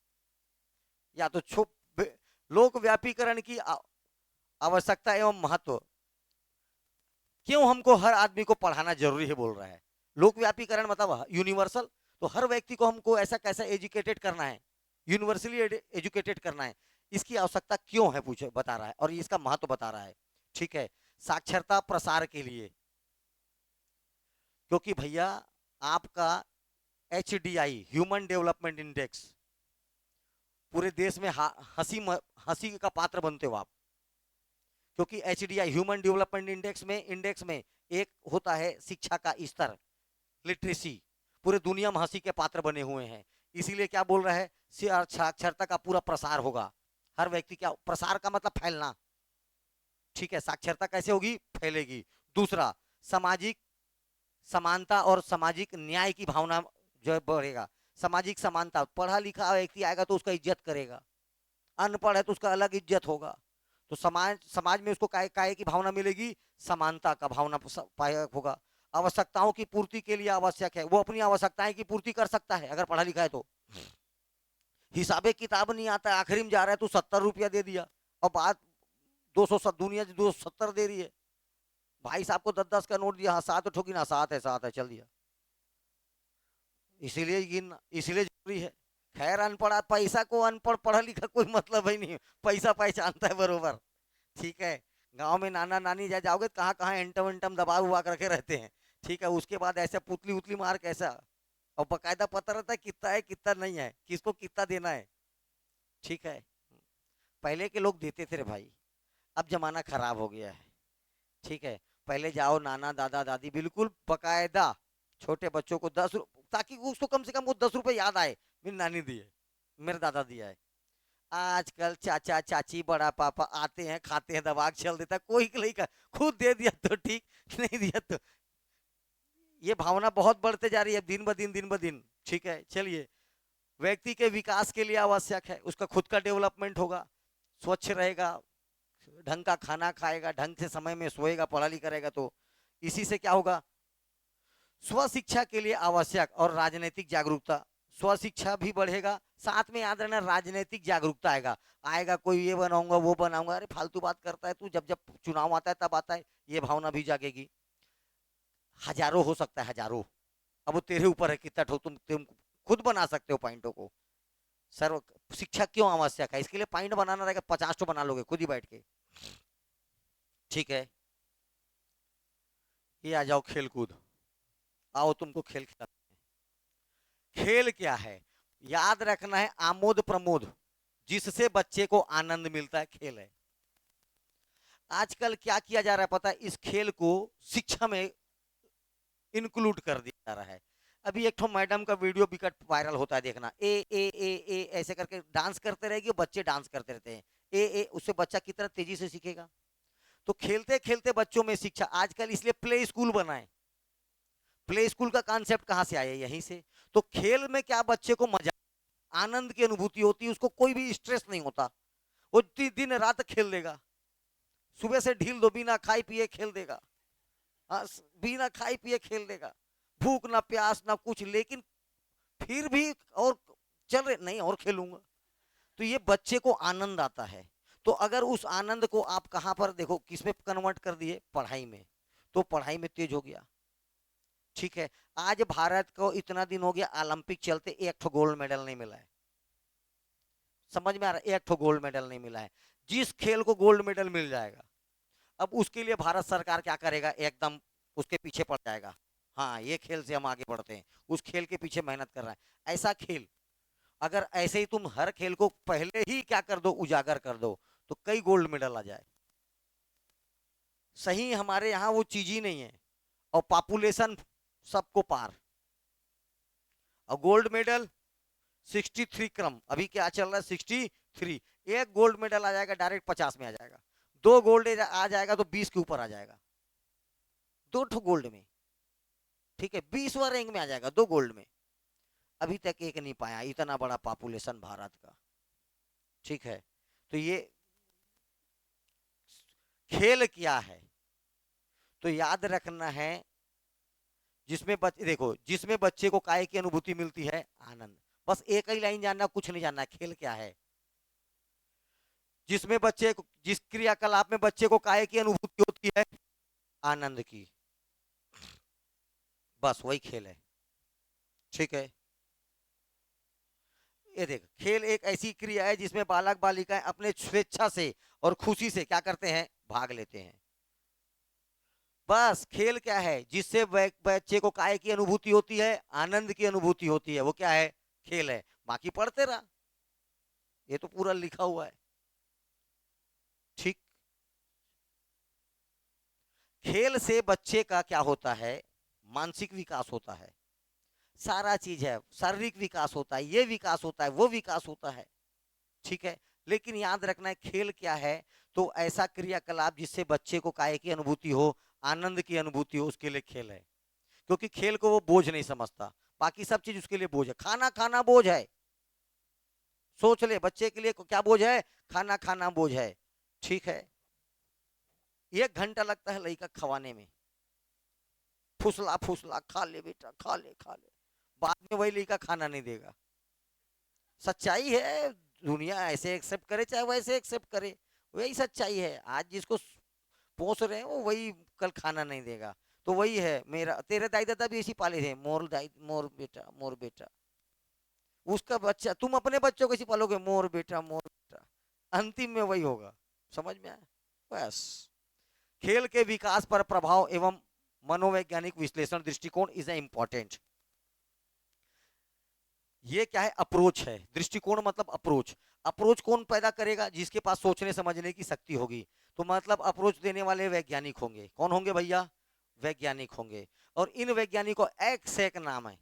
[SPEAKER 1] या तो छुप, लोक व्यापीकरण की आवश्यकता एवं महत्व, क्यों हमको हर आदमी को पढ़ाना जरूरी है बोल रहा है। लोक व्यापीकरण मतलब यूनिवर्सल, तो हर व्यक्ति को हमको ऐसा कैसा एजुकेटेड करना है, यूनिवर्सली एजुकेटेड करना है, इसकी आवश्यकता क्यों है पूछे, बता रहा है, और इसका महत्व बता रहा है। ठीक है, साक्षरता प्रसार के लिए, क्योंकि भैया आपका HDI ह्यूमन डेवलपमेंट इंडेक्स पूरे देश में हंसी हंसी का पात्र बनते हो आप, क्योंकि HDI ह्यूमन डेवलपमेंट इंडेक्स में एक होता है शिक्षा का स्तर, लिटरेसी, पूरे दुनिया में हंसी के पात्र बने हुए हैं। इसीलिए क्या बोल रहा है, साक्षरता का पूरा प्रसार होगा, हर व्यक्ति, क्या प्रसार का मतलब फैलना। ठीक है, साक्षरता कैसे होगी, फैलेगी। दूसरा, सामाजिक समानता और सामाजिक न्याय की भावना जो बढ़ेगा। सामाजिक समानता, पढ़ा लिखा व्यक्ति आएगा तो उसका इज्जत करेगा, अनपढ़ है तो उसका अलग इज्जत होगा। तो समाज समाज में उसको काय की भावना मिलेगी, समानता का भावना होगा। आवश्यकताओं की पूर्ति के लिए आवश्यक है, वो अपनी आवश्यकताएं की पूर्ति कर सकता है अगर पढ़ा लिखा है तो। हिसाबे किताब नहीं आता, आखिरी में जा रहा है तो 70 रुपया दे दिया, और बात 200, दुनिया 270 दे रही है, भाई साहब को 10-10 का नोट दिया, हाँ 7 ठोकी ना, 7 है चल दिया। इसीलिए गिनना, इसीलिए जरूरी है। खैर अनपढ़, पैसा को अनपढ़ पढ़ा लिखा कोई मतलब ही नहीं, पैसा पहचानता है बरोबर। ठीक है, गांव में नाना नानी जाओगे कहाँ कहाँ एंटम वेंटम दबा हुआ करके रहते हैं। ठीक है, उसके बाद ऐसे पुतली उतली मार कैसा, और बकायदा पता रहता है कितना है कितना नहीं है, किसको कितना देना है। ठीक है, पहले के लोग देते थे रे भाई, अब जमाना खराब हो गया है। ठीक है, पहले जाओ नाना दादा दादी बिल्कुल बकायदा छोटे बच्चों को 10 रुपये, ताकि उसको कम से कम वो 10 रुपये याद आए, मेरी नानी दी है, मेरे दादा दिया है। आजकल चाचा चाची बड़ा पापा आते हैं, खाते हैं, दबा के चल देता है, कोई नहीं का, खुद दे दिया तो ठीक, नहीं दिया तो। ये भावना बहुत बढ़ते जा रही है दिन ब दिन, दिन ब दिन। ठीक है, चलिए, व्यक्ति के विकास के लिए आवश्यक है, उसका खुद का डेवलपमेंट होगा, स्वच्छ रहेगा, ढंग का खाना खाएगा, ढंग से समय में सोएगा, पढ़ा लिखा रहेगा, तो इसी से क्या होगा, स्व शिक्षा के लिए आवश्यक, और राजनीतिक जागरूकता, स्व शिक्षा भी बढ़ेगा, साथ में याद रखना राजनीतिक जागरूकता आएगा। आएगा कोई ये बनाऊंगा वो बनाऊंगा, अरे फालतू बात करता है तू, जब जब चुनाव आता है तब आता है, ये भावना भी जागेगी। हजारों हो सकता है, हजारों, अब वो तेरे ऊपर है कितना ठो तुम खुद बना सकते हो पॉइंटों को। सर शिक्षा क्यों आवश्यक है, इसके लिए पॉइंट बनाना रहेगा, 50 तो बना लोगे खुद ही बैठ के। ठीक है, ये आ जाओ खेल कूद, आओ तुमको खेल खिलाते हैं। खेल क्या है, याद रखना है, आमोद प्रमोद, जिससे बच्चे को आनंद मिलता है, खेल है। आजकल क्या किया जा रहा है पता है, इस खेल को शिक्षा में इंक्लूड कर दिया जा रहा है। अभी एक तो मैडम का वीडियो विकट वायरल होता है, देखना, ए ऐसे करके डांस करते रहेगी, बच्चे डांस करते रहते हैं, ए उससे बच्चा कितना तेजी से सीखेगा। तो खेलते खेलते बच्चों में शिक्षा, आजकल इसलिए प्ले स्कूल बनाए। प्ले स्कूल का कॉन्सेप्ट कहां से आया, यहीं से। तो खेल में क्या, बच्चे को मजा, आनंद की अनुभूति होती है, उसको कोई भी स्ट्रेस नहीं होता, वो दिन रात खेल लेगा, सुबह से ढील दो, बिना खाई पिए खेल देगा, बिना खाई पिए खेल देगा, भूख ना प्यास ना कुछ, लेकिन फिर भी और चल रहे नहीं, और खेलूंगा। तो ये बच्चे को आनंद आता है। तो अगर उस आनंद को आप कहां पर देखो, किसमें कन्वर्ट कर दिए, पढ़ाई में, तो पढ़ाई में तेज हो गया। ठीक है, आज भारत को इतना दिन हो गया ओलंपिक चलते, एक गोल्ड मेडल नहीं मिला है, समझ में आ रहा है, एक गोल्ड मेडल नहीं मिला है। जिस खेल को गोल्ड मेडल मिल जाएगा, अब उसके लिए भारत सरकार क्या करेगा, एकदम उसके पीछे पड़ जाएगा। हाँ, ये खेल से हम आगे बढ़ते हैं, उस खेल के पीछे मेहनत कर रहा है। ऐसा खेल अगर ऐसे ही तुम हर खेल को पहले ही क्या कर दो, उजागर कर दो, तो कई गोल्ड मेडल आ जाए। सही हमारे यहाँ वो चीज ही नहीं है, और पॉपुलेशन सबको पार, और गोल्ड मेडल 63 क्रम, अभी क्या चल रहा है 63। एक गोल्ड मेडल आ जाएगा डायरेक्ट 50 में आ जाएगा, दो गोल्ड आ जाएगा तो 20 के ऊपर आ जाएगा, दो ठो गोल्ड में, ठीक है, 20वां रैंक में आ जाएगा दो गोल्ड में। अभी तक एक नहीं पाया, इतना बड़ा पॉपुलेशन भारत का, ठीक है। तो ये खेल क्या है, तो याद रखना है, जिसमें बच्चे देखो, जिसमें बच्चे को काय की अनुभूति मिलती है, आनंद। बस एक ही लाइन जानना, कुछ नहीं जानना, खेल क्या है। जिसमें बच्चे को, जिस क्रियाकलाप में बच्चे को काय की अनुभूति होती है, आनंद की, बस वही खेल है, ठीक है। ये देख, खेल एक ऐसी क्रिया है जिसमें बालक बालिकाएं अपने स्वेच्छा से और खुशी से क्या करते हैं, भाग लेते हैं। बस खेल क्या है, जिससे बच्चे को काय की अनुभूति होती है, आनंद की अनुभूति होती है, वो क्या है, खेल है। बाकी पढ़ते रहा, ये तो पूरा लिखा हुआ है, ठीक। खेल से बच्चे का क्या होता है, मानसिक विकास होता है, सारा चीज है, शारीरिक विकास होता है, ये विकास होता है, वो विकास होता है, ठीक है। लेकिन याद रखना है, खेल क्या है, तो ऐसा क्रियाकलाप जिससे बच्चे को काय की अनुभूति हो, आनंद की अनुभूति हो, उसके लिए खेल है। क्योंकि खेल को वो बोझ नहीं समझता, बाकी सब चीज उसके लिए बोझ है। खाना खाना बोझ है, सोच ले, बच्चे के लिए क्या बोझ है, खाना खाना बोझ है, ठीक है। 1 घंटा लगता है लड़का खवाने में, फुसला फुसला, खा ले बेटा, खा ले खा ले, बाद में वही लड़का खाना नहीं देगा। सच्चाई है, दुनिया ऐसे एक्सेप्ट करे चाहे वैसे एक्सेप्ट करे, वही सच्चाई है। आज जिसको पोस रहे हैं वो वही कल खाना नहीं देगा। तो वही है, मेरा तेरे दाई दादा भी ऐसी पाले थे, मोर दाई मोर बेटा मोर बेटा। उसका बच्चा, तुम अपने बच्चों को ऐसी पालोगे, मोर बेटा मोर बेटा, अंतिम में वही होगा। समझ में आया, बस। खेल के विकास पर प्रभाव एवं मनोवैज्ञानिक विश्लेषण दृष्टिकोण इज ए इंपॉर्टेंट। ये क्या है, अप्रोच है। दृष्टिकोण मतलब अप्रोच। अप्रोच कौन पैदा करेगा, जिसके पास सोचने समझने की शक्ति होगी। तो मतलब अप्रोच देने वाले वैज्ञानिक होंगे। कौन होंगे भैया, वैज्ञानिक होंगे। और इन वैज्ञानिकों एक से एक नाम है,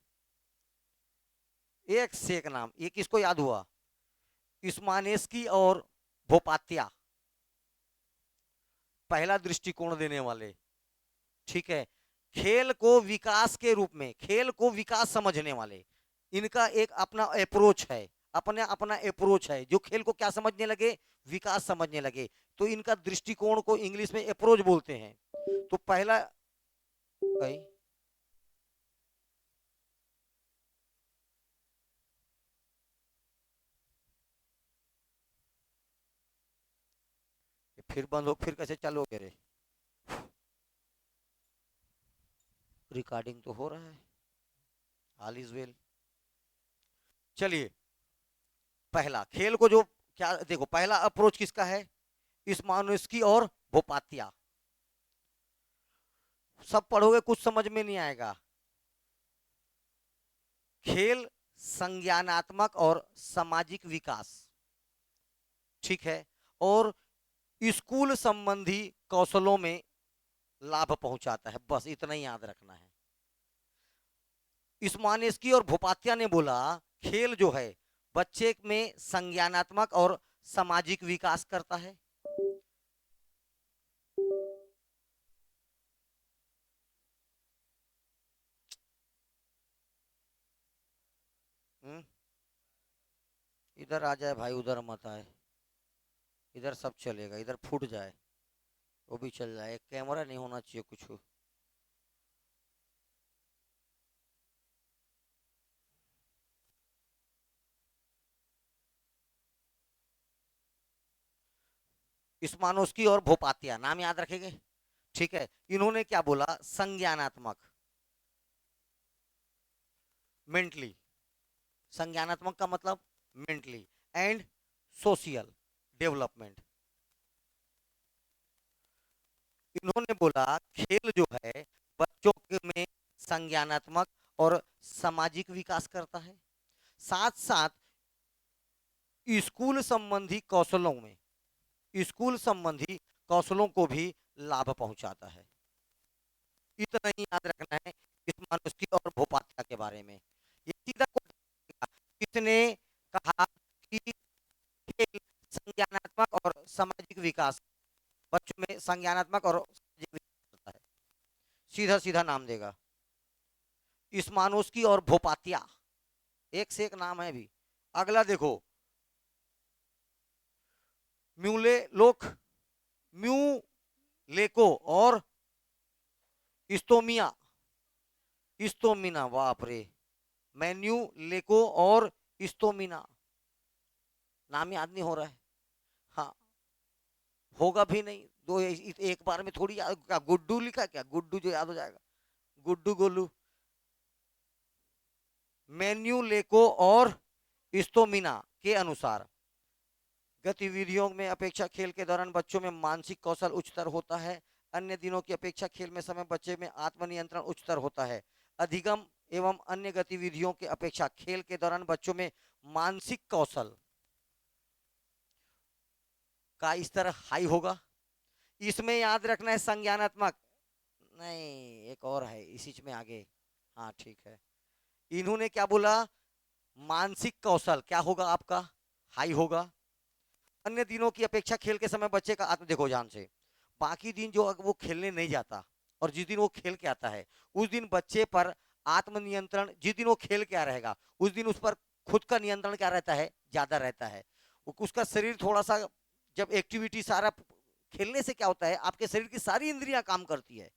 [SPEAKER 1] एक से एक नाम। ये किसको याद हुआ, इस्मानेस्की और भोपात्या, पहला दृष्टिकोण देने वाले, ठीक है। खेल को विकास के रूप में, खेल को विकास समझने वाले, इनका एक अपना अप्रोच है, अपना अपना अप्रोच है। जो खेल को क्या समझने लगे, विकास समझने लगे, तो इनका दृष्टिकोण को इंग्लिश में अप्रोच बोलते हैं। तो पहला फिर बंद हो, फिर कैसे चालू हो रे, रिकॉर्डिंग तो हो रहा है, ऑल इज वेल। चलिए, पहला खेल को जो क्या, देखो पहला अप्रोच किसका है, इस्मानुस्की और भोपातिया। सब पढ़ोगे कुछ समझ में नहीं आएगा। खेल संज्ञानात्मक और सामाजिक विकास, ठीक है, और स्कूल संबंधी कौशलों में लाभ पहुंचाता है, बस इतना ही याद रखना है। इस्मानेस्की और भोपात्या ने बोला, खेल जो है बच्चे में संज्ञानात्मक और सामाजिक विकास करता है। इधर आ जाए भाई, उधर मत आए, इधर सब चलेगा, इधर फूट जाए वो भी चल जाए, कैमरा नहीं होना चाहिए कुछ। इस्मानोस्की और भोपातिया, नाम याद रखेंगे, ठीक है। इन्होंने क्या बोला, संज्ञानात्मक, मेंटली, संज्ञानात्मक का मतलब मेंटली, एंड सोशियल डेवलपमेंट, इन्होंने बोला खेल जो है बच्चों में संज्ञानात्मक और सामाजिक विकास करता है, साथ साथ स्कूल संबंधी कौशलों में, स्कूल संबंधी कौशलों को भी लाभ पहुंचाता है। इतना ही याद रखना है इस मनुष्य और भोपात्या के बारे में। ये सीधा किसने कहा कि खेल संज्ञानात्मक और सामाजिक विकास, बच्चों में संज्ञानात्मक और सामाजिक विकास करता है, सीधा सीधा नाम देगा इस्मानोस्की और भोपात्या, एक से एक नाम है भी। अगला देखो म्यूले लोक, म्यू लेको और इस्तोमिया, इस्तोमिना, बाप रे, मेन्यू लेको और इस्तोमिना, नाम याद नहीं हो रहा है। हाँ, होगा भी नहीं, दो एक बार में थोड़ी याद, क्या गुड्डू लिखा, क्या गुड्डू जो याद हो जाएगा, गुड्डू गोलू। मेन्यू लेको और इस्तोमिना के अनुसार गतिविधियों में अपेक्षा खेल के दौरान बच्चों में मानसिक कौशल उच्चतर होता है। अन्य दिनों की अपेक्षा खेल में समय बच्चे में आत्मनियंत्रण उच्चतर होता है। अधिगम एवं अन्य गतिविधियों की अपेक्षा खेल के दौरान बच्चों में मानसिक कौशल का स्तर हाई होगा। इसमें याद रखना है संज्ञानात्मक नहीं, एक और है इसी में आगे। हाँ ठीक है, इन्होंने क्या बोला, मानसिक कौशल क्या होगा आपका, हाई होगा। अन्य दिनों की अपेक्षा खेल के समय बच्चे का आत्म, देखो ध्यान से, बाकी दिन जो वो खेलने नहीं जाता और जिस दिन वो खेल के आता है उस दिन बच्चे पर आत्मनियंत्रण, जिस दिन वो खेल के आ रहेगा उस दिन उस पर खुद का नियंत्रण क्या रहता है, ज्यादा रहता है। उसका शरीर थोड़ा सा, जब एक्टिविटी सारा, खेलने से क्या होता है आपके शरीर की सारी इंद्रियां काम करती है,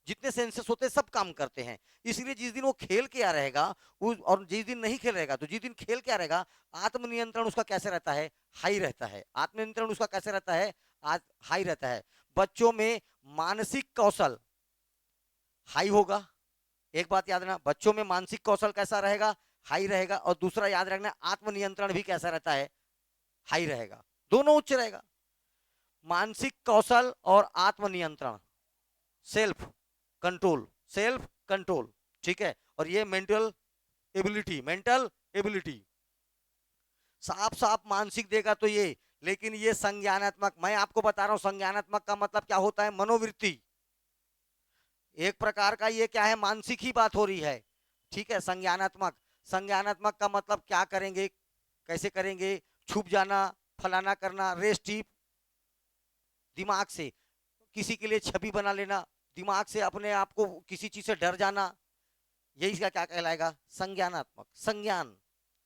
[SPEAKER 1] जितने सेंसेस होते हैं सब काम करते हैं। इसलिए जिस दिन वो खेल के आ रहेगा उस, और जिस दिन नहीं खेल रहेगा, तो जिस दिन खेल के आ रहेगा आत्मनियंत्रण उसका कैसे रहता है, हाई रहता है। आत्मनियंत्रण उसका कैसे रहता है, हाई रहता है। बच्चों में मानसिक कौशल हाई होगा। एक बात याद रखना, बच्चों में मानसिक कौशल कैसा रहेगा, हाई रहेगा। और दूसरा याद रखना, आत्मनियंत्रण भी कैसा रहता है, हाई रहेगा, दोनों उच्च रहेगा। मानसिक कौशल और आत्मनियंत्रण, सेल्फ कंट्रोल, सेल्फ कंट्रोल, ठीक है। और ये मेंटल एबिलिटी, मेंटल एबिलिटी, साफ साफ मानसिक देगा तो ये, लेकिन ये संज्ञानात्मक, मैं आपको बता रहा हूं संज्ञानात्मक का मतलब क्या होता है, मनोवृत्ति। एक प्रकार का ये क्या है, मानसिक ही बात हो रही है, ठीक है। संज्ञानात्मक, संज्ञानात्मक का मतलब क्या करेंगे, कैसे करेंगे, छुप जाना, फलाना करना, रेस्ट टीप, दिमाग से किसी के लिए छवि बना लेना, दिमाग से अपने आप को किसी चीज से डर जाना, यही इसका क्या कहलाएगा, संज्ञानात्मक, संज्ञान,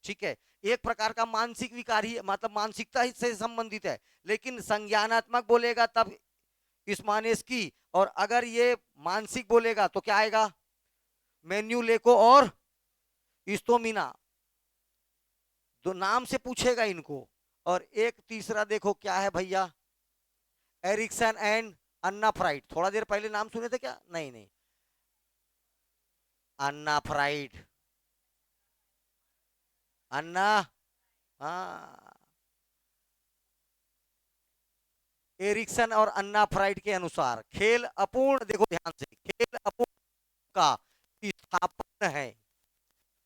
[SPEAKER 1] ठीक है। एक प्रकार का मानसिक विकार ही, मतलब मानसिकता ही से संबंधित है, लेकिन संज्ञानात्मक बोलेगा तब इस्मानेस्की, और अगर ये मानसिक बोलेगा तो क्या आएगा, मेन्यू लेको और इस्तोमिना, तो नाम से पूछेगा इनको। और एक तीसरा देखो क्या है भैया, एरिक्सन एंड अन्ना फ्राइड, थोड़ा देर पहले नाम सुने थे क्या, नहीं नहीं, अन्ना फ्राइड, अन्ना, हाँ, एरिक्सन और अन्ना फ्राइड के अनुसार खेल अपूर्ण, देखो ध्यान से, खेल अपूर्ण का स्थापन है।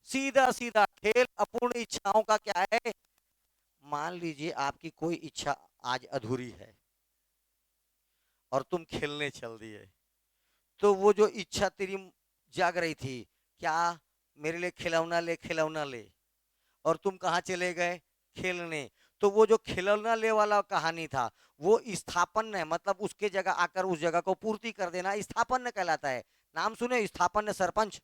[SPEAKER 1] सीधा सीधा खेल अपूर्ण इच्छाओं का क्या है, मान लीजिए आपकी कोई इच्छा आज अधूरी है और तुम खेलने चल दिए, तो वो जो इच्छा तेरी जाग रही थी, क्या, मेरे लिए खिलौना ले, खिलौना ले, और तुम कहाँ चले गए, खेलने, तो वो जो खिलौना ले वाला कहानी था वो स्थापन है, मतलब उसके जगह आकर उस जगह को पूर्ति कर देना स्थापन कहलाता है। नाम सुने स्थापन सरपंच,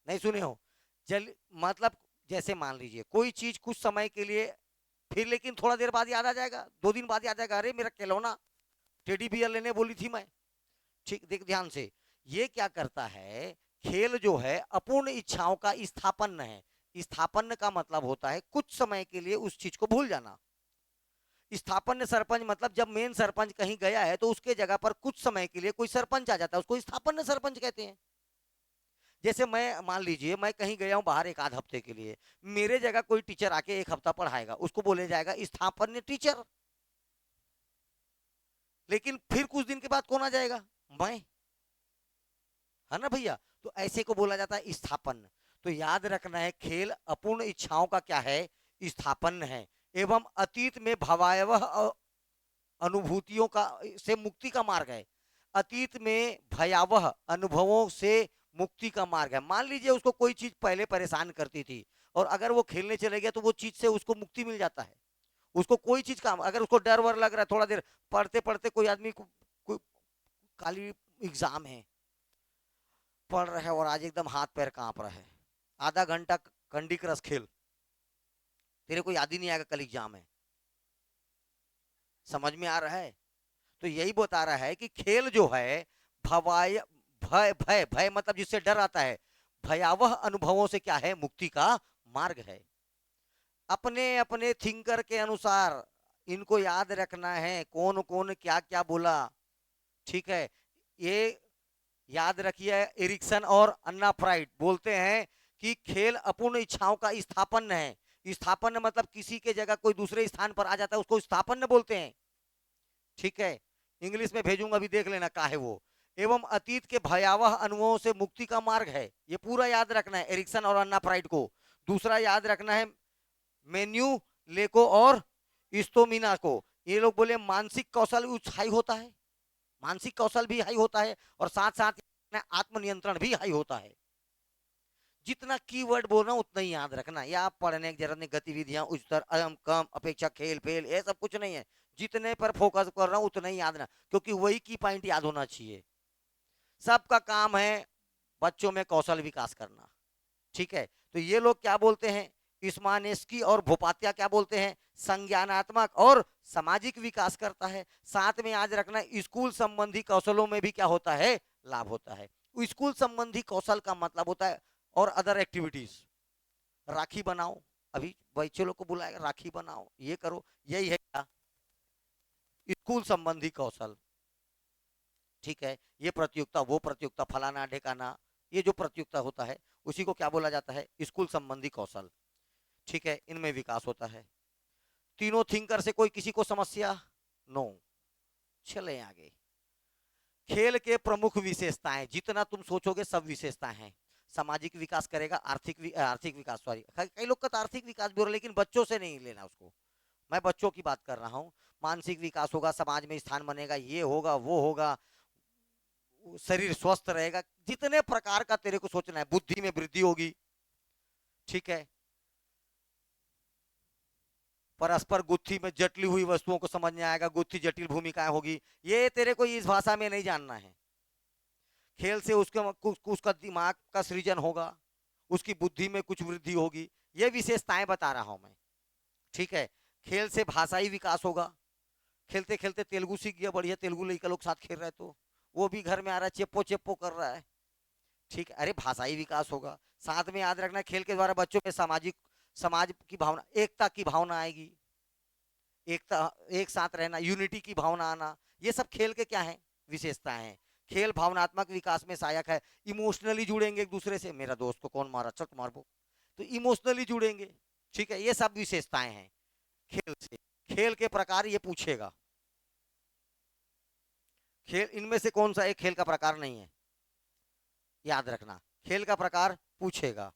[SPEAKER 1] नहीं सुने हो, जल, मतलब जैसे मान लीजिए कोई चीज कुछ समय के लिए, फिर लेकिन थोड़ा देर बाद याद आ जाएगा, 2 दिन बाद याद आएगा, अरे मेरा खिलौना, टेडी बियर लेने बोली थी मैं, ठीक, देख ध्यान से, ये क्या करता है, खेल जो है अपूर्ण इच्छाओं का स्थापन है। स्थापन का मतलब होता है कुछ समय के लिए उस चीज को भूल जाना। स्थापन सरपंच मतलब जब मेन सरपंच कहीं गया है तो उसके जगह पर कुछ समय के लिए कोई सरपंच आ जाता है, उसको स्थापन सरपंच कहते हैं। जैसे मैं मान लीजिए मैं कहीं गया हूं बाहर एक आध हफ्ते के लिए, मेरे जगह कोई टीचर आके 1 हफ्ता पढ़ाएगा, उसको बोले जाएगा स्थापन टीचर। लेकिन फिर कुछ दिन के बाद कौन आ जाएगा? मैं, है ना भैया? तो ऐसे को बोला जाता है स्थापन। तो याद रखना है, खेल अपूर्ण इच्छाओं का क्या है? स्थापन है। एवं अतीत में भयावह अनुभूतियों का से मुक्ति का मार्ग है। अतीत में भयावह अनुभवों से मुक्ति का मार्ग है। मान लीजिए उसको कोई चीज पहले परेशान करती थी, और अगर वो खेलने चले गया तो वो चीज से उसको मुक्ति मिल जाता है। उसको कोई चीज का, अगर उसको डर वर लग रहा है, थोड़ा देर पढ़ते पढ़ते कोई आदमी कोई काली एग्जाम है, पढ़ रहा है और आज एकदम हाथ पैर कांप रहा है, आधा घंटा कैंडी क्रश खेल, तेरे को याद ही नहीं आएगा कल एग्जाम है। समझ में आ रहा है? तो यही बता रहा है कि खेल जो है भवाय भय भय भय मतलब जिससे डर आता है, भयावह अनुभवों से क्या है? मुक्ति का मार्ग है। अपने अपने थिंकर के अनुसार इनको याद रखना है, कौन कौन क्या क्या बोला। ठीक है, ये याद रखिए। एरिक्सन और अन्ना फ्राइड बोलते हैं कि खेल अपूर्ण इच्छाओं का स्थापन है। स्थापन मतलब किसी के जगह कोई दूसरे स्थान पर आ जाता है, उसको स्थापन बोलते हैं। ठीक है, इंग्लिश में भेजूंगा, अभी देख लेना का है वो। एवं अतीत के भयावह अनुभवों से मुक्ति का मार्ग है, ये पूरा याद रखना है एरिक्सन और अन्ना फ्राइड को। दूसरा याद रखना है मेन्यू लेको और इस्तोमिना को। ये लोग बोले मानसिक कौशल हाई होता है, मानसिक कौशल भी हाई होता है, और साथ साथ आत्मनियंत्रण भी हाई होता है। जितना कीवर्ड बोल रहा हूं उतना ही याद रखना। या आप पढ़ने जरूरत नहीं, गतिविधियां उच्चतर अयम कम अपेक्षा खेल फेल ये सब कुछ नहीं है। जितने पर फोकस कर रहा हूं उतना ही याद ना, क्योंकि वही की पॉइंट याद होना चाहिए। सबका काम है बच्चों में कौशल विकास करना। ठीक है, तो ये लोग क्या बोलते हैं, इस्मानेस्की और भोपात्या क्या बोलते हैं, संज्ञानात्मक और सामाजिक विकास करता है। साथ में याद रखना स्कूल संबंधी कौशलों में भी क्या होता है? लाभ होता है। स्कूल संबंधी कौशल का मतलब होता है और अदर एक्टिविटीज, राखी बनाओ, अभी बच्चे लोग को बुलाएगा राखी बनाओ, ये करो, यही है क्या? स्कूल संबंधी कौशल। ठीक है, ये प्रतियोगिता वो प्रतियोगिता फलाना ढेकाना, ये जो प्रतियोगिता होता है उसी को क्या बोला जाता है? स्कूल संबंधी कौशल। ठीक है, इनमें विकास होता है। तीनों थिंकर से कोई किसी को समस्या? नो। चले आगे। खेल के प्रमुख विशेषताएं, जितना तुम सोचोगे सब विशेषताएं हैं। सामाजिक विकास करेगा, आर्थिक विकास, सॉरी कई लोग का तो आर्थिक विकास भी हो रहा है, लेकिन बच्चों से नहीं लेना उसको, मैं बच्चों की बात कर रहा हूँ। मानसिक विकास होगा, समाज में स्थान बनेगा, ये होगा वो होगा, शरीर स्वस्थ रहेगा, जितने प्रकार का तेरे को सोचना है, बुद्धि में वृद्धि होगी। ठीक है, परस्पर गुत्थी में जटिल हुई वस्तुओं को समझ में आएगा, गुत्थी जटिल भूमिकाएं होगी, ये तेरे को इस भाषा में नहीं जानना है। खेल से उसका दिमाग का सृजन होगा, उसकी बुद्धि में कुछ वृद्धि होगी, ये विशेषताएं बता रहा हूं मैं। ठीक है, खेल से भाषाई विकास होगा, खेलते खेलते तेलुगु सीख गया, बढ़िया तेलुगु लड़का लोग साथ खेल रहे हैं तो वो भी घर में आ रहा है, चेप्पो चेप्पो कर रहा है। ठीक है, अरे भाषाई विकास होगा। साथ में याद रखना खेल के द्वारा बच्चों में समाज की भावना, एकता की भावना आएगी, एकता, एक साथ रहना, यूनिटी की भावना आना, ये सब खेल के क्या है? विशेषताएं हैं। खेल भावनात्मक विकास में सहायक है। इमोशनली जुड़ेंगे एक दूसरे से, मेरा दोस्त को कौन मारा, चट मार दो, तो इमोशनली जुड़ेंगे। ठीक है, ये सब विशेषताएं हैं खेल से। खेल के प्रकार ये पूछेगा, खेल इनमें से कौन सा एक खेल का प्रकार नहीं है, याद रखना, खेल का प्रकार पूछेगा।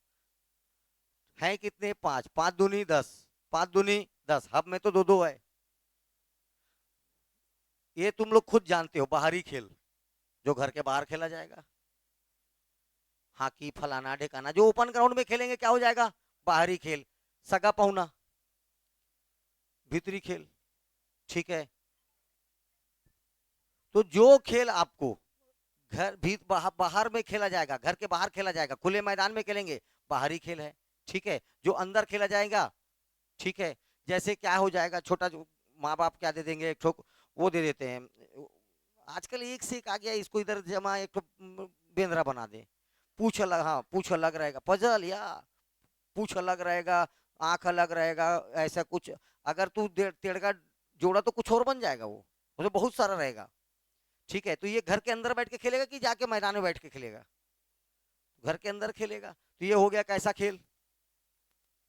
[SPEAKER 1] है कितने? पांच, पांच दूनी 10, 5 दूनी 10, हब में तो दो दो है। ये तुम लोग खुद जानते हो, बाहरी खेल जो घर के बाहर खेला जाएगा, हॉकी फलाना ढेकाना, जो ओपन ग्राउंड में खेलेंगे क्या हो जाएगा? बाहरी खेल। सगा पहुना, भीतरी खेल। ठीक है, तो जो खेल आपको घर भी बाहर में खेला जाएगा, घर के बाहर खेला जाएगा, खुले मैदान में खेलेंगे, बाहरी खेल है। ठीक है, जो अंदर खेला जाएगा, ठीक है, जैसे क्या हो जाएगा, छोटा जो माँ बाप क्या दे देंगे, एक ठोक वो दे देते हैं, आजकल एक से एक आ गया, इसको इधर जमा एक ठोक बेंद्रा बना दे, पूछ अलग, हाँ पूछ अलग रहेगा, पजल या पूछ अलग रहेगा, आंख अलग रहेगा, ऐसा कुछ। अगर तू टेढ़का जोड़ा तो कुछ और बन जाएगा, वो तो बहुत सारा रहेगा। ठीक है, तो ये घर के अंदर बैठ के खेलेगा कि जाके मैदान में बैठ के खेलेगा? घर के अंदर खेलेगा। तो ये हो गया कैसा खेल?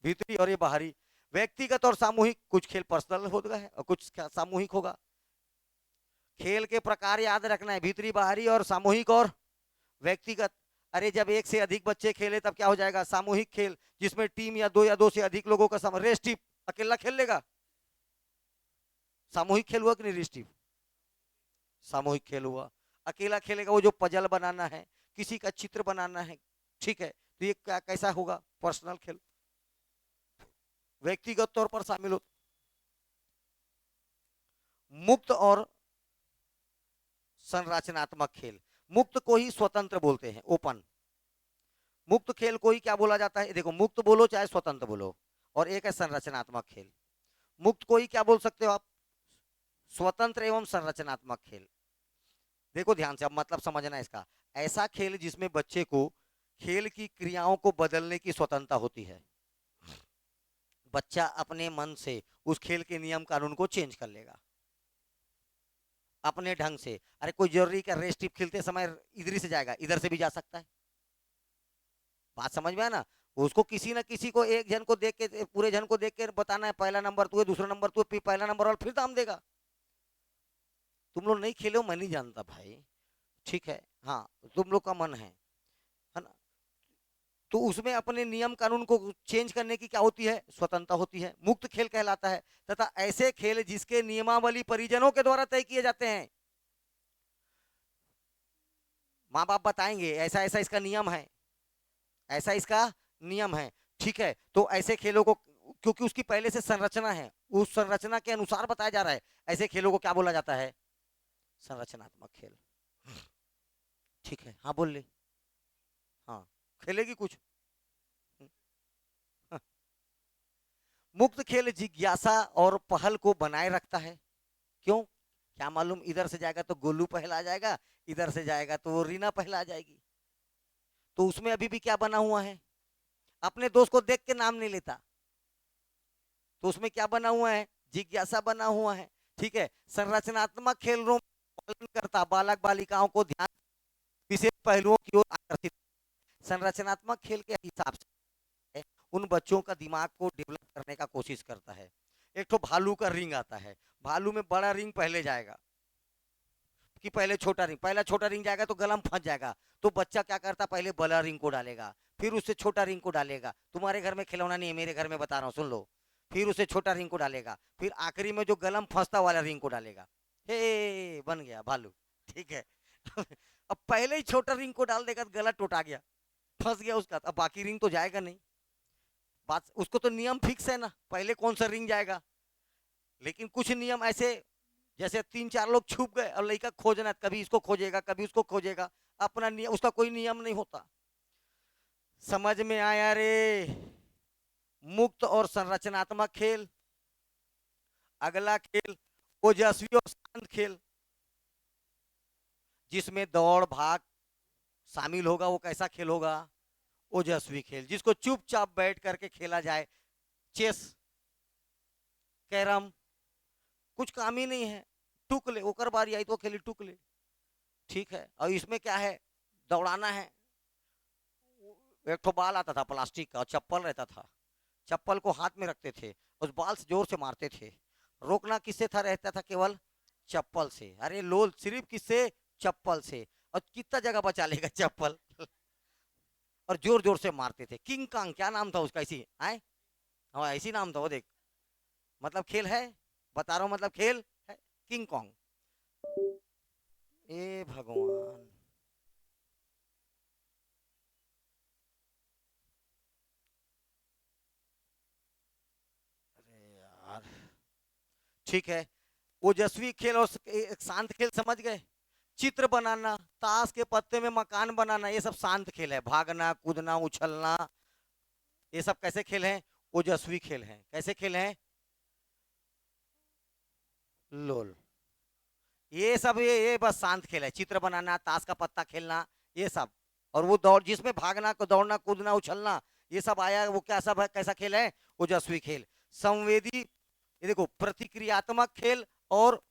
[SPEAKER 1] भीतरी, और ये बाहरी। व्यक्तिगत और सामूहिक, कुछ खेल पर्सनल होगा है और कुछ सामूहिक होगा। खेल के प्रकार याद रखना है, भीतरी बाहरी और सामूहिक और व्यक्तिगत। अरे जब एक से अधिक बच्चे खेले तब क्या हो जाएगा, सामूहिक खेल, जिसमें टीम या दो से अधिक लोगों का रेस्टिव, अकेला खेल लेगा? सामूहिक खेल हुआ कि नहीं रेस्टिव? सामूहिक खेल हुआ। अकेला खेलेगा वो जो पजल बनाना है, किसी का चित्र बनाना है, ठीक है, तो ये क्या कैसा होगा, पर्सनल खेल, व्यक्तिगत तौर पर शामिल हो। मुक्त और संरचनात्मक खेल, मुक्त को ही स्वतंत्र बोलते हैं, ओपन। मुक्त खेल को ही क्या बोला जाता है, देखो मुक्त बोलो चाहे स्वतंत्र बोलो, और एक है संरचनात्मक खेल। मुक्त को ही क्या बोल सकते हो आप, स्वतंत्र एवं संरचनात्मक खेल। देखो ध्यान से, अब मतलब समझना इसका, ऐसा खेल जिसमें बच्चे को खेल की क्रियाओं को बदलने की स्वतंत्रता होती है। बच्चा अपने मन से उस खेल के नियम कानून को चेंज कर लेगा अपने ढंग से। अरे कोई जरूरी क्या रेस टिप खेलते समय इधर ही से जाएगा, इधर से भी जा सकता है। बात समझ में है ना? उसको किसी ना किसी को, एक जन को देख के, पूरे जन को देख के बताना है, पहला नंबर तू है, दूसरा नंबर तू है, फिर पहला नंबर और फिर दाम देगा। तुम लोग नहीं खेले हो, मैं नहीं जानता भाई, ठीक है, हाँ, तुम लोग का मन है ना? तो उसमें अपने नियम कानून को चेंज करने की क्या होती है, स्वतंत्रता होती है, मुक्त खेल कहलाता है। तथा ऐसे खेल जिसके नियमावली परिजनों के द्वारा तय किए जाते हैं, माँ बाप बताएंगे ऐसा ऐसा इसका नियम है, ऐसा इसका नियम है, ठीक है, तो ऐसे खेलों को, क्योंकि उसकी पहले से संरचना है, उस संरचना के अनुसार बताया जा रहा है, ऐसे खेलों को क्या बोला जाता है, संरचनात्मक खेल। ठीक है, हाँ बोल ले, हाँ, खेलेगी कुछ? हाँ। मुक्त खेल जिज्ञासा और पहल को बनाए रखता है। क्यों? क्या मालूम, इधर से जाएगा तो गोलू पहला आ जाएगा, इधर से जाएगा तो वो रीना पहला आ जाएगी। तो उसमें अभी भी क्या बना हुआ है, अपने दोस्त को देख के नाम नहीं लेता, तो उसमें क्या बना हुआ है, जिज्ञासा बना हुआ है। ठीक है, संरचनात्मक खेलों पालन करता बालक बालिकाओं को ध्यान विशेष पहलुओं की ओर आकर्षित। संरचनात्मक खेल के हिसाब से उन बच्चों का दिमाग को डेवलप करने का कोशिश करता है। एक तो भालू का रिंग आता है, भालू में बड़ा रिंग पहले जाएगा कि पहले छोटा रिंग, पहला छोटा रिंग जाएगा तो गला में फंस जाएगा, तो बच्चा क्या करता, पहले बड़ा रिंग को डालेगा, फिर उससे छोटा रिंग को डालेगा। तुम्हारे घर में खिलौना नहीं है, मेरे घर में बता रहा हूँ, सुन लो। फिर उसे छोटा रिंग को डालेगा, फिर आखिरी में जो गलम फंसता वाला रिंग को डालेगा। हे बन गया भालू, ठीक है। अब पहले ही छोटा रिंग को डाल देगा तो गला टूटा गया, फंस गया उसका, अब बाकी रिंग तो जाएगा नहीं। बात, उसको तो नियम फिक्स है ना, पहले कौन सा रिंग जाएगा। लेकिन कुछ नियम ऐसे, जैसे तीन चार लोग छुप गए और लड़का खोजना, कभी इसको खोजेगा कभी उसको खोजेगा, अपना नियम, उसका कोई नियम नहीं होता। समझ में आया रे? मुक्त और संरचनात्मक खेल। अगला खेल ओजस्वी और शांत खेल, जिसमें दौड़ भाग शामिल होगा। वो कैसा खेल होगा, ओजस्वी खेल, जिसको चुपचाप बैठ करके खेला जाए। चेस, कैरम, कुछ काम ही नहीं है, टुक ले, ओकर बारी आई तो खेली टुक ले, ठीक है। और इसमें क्या है, दौड़ाना है। एक तो बाल आता था प्लास्टिक का, चप्पल रहता था, चप्पल को हाथ में रखते थे, उस बाल से जोर से मारते थे। रोकना किससे था, रहता था केवल चप्पल से। अरे लोल, सिर्फ किससे, चप्पल से। और कितना जगह बचा लेगा चप्पल। और जोर जोर से मारते थे। किंग कांग, क्या नाम था उसका, ऐसी आए, हाँ ऐसी नाम था वो, देख, मतलब खेल है, बता रहा हूँ, मतलब खेल है, किंग कॉन्ग। ए भगवान, अरे यार, ठीक है। ओजस्वी खेल और एक शांत खेल समझ गए। चित्र बनाना, ताश के पत्ते में मकान बनाना, ये सब शांत खेल है। भागना कूदना उछलना, ये सब कैसे खेल हैं, ओजस्वी खेल हैं। कैसे खेल हैं, लोल, ये सब ये बस शांत खेल है। चित्र बनाना, ताश का पत्ता खेलना, ये सब। और वो दौड़, जिसमें भागना दौड़ना कूदना उछलना ये सब आया, वो क्या सब है, कैसा खेल है, ओजस्वी खेल। संवेदी, ये देखो, प्रतिक्रियात्मक खेल और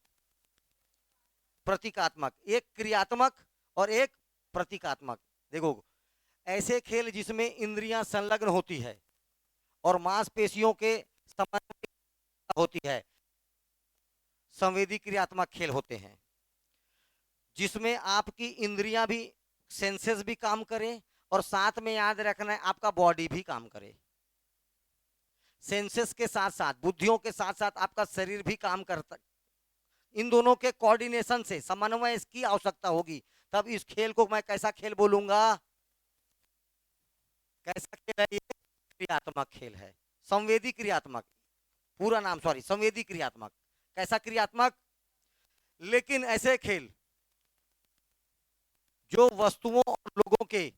[SPEAKER 1] प्रतीकात्मक, एक क्रियात्मक और एक प्रतीकात्मक। देखो, ऐसे खेल जिसमें इंद्रियां संलग्न होती है और मांसपेशियों के समन्वय होती है, संवेदी क्रियात्मक खेल होते हैं। जिसमें आपकी इंद्रियां भी, सेंसेस भी काम करें, और साथ में याद रखना है आपका बॉडी भी काम करे। सेंसेस के साथ साथ, बुद्धियों के साथ साथ आपका शरीर भी काम करता, इन दोनों के कोऑर्डिनेशन से, समन्वय की आवश्यकता होगी, तब इस खेल को मैं कैसा खेल बोलूंगा? कैसा खेल है ये? क्रियात्मक खेल है, संवेदी क्रियात्मक, पूरा नाम सॉरी, संवेदी क्रियात्मक। कैसा क्रियात्मक? लेकिन ऐसे खेल जो वस्तुओं और लोगों के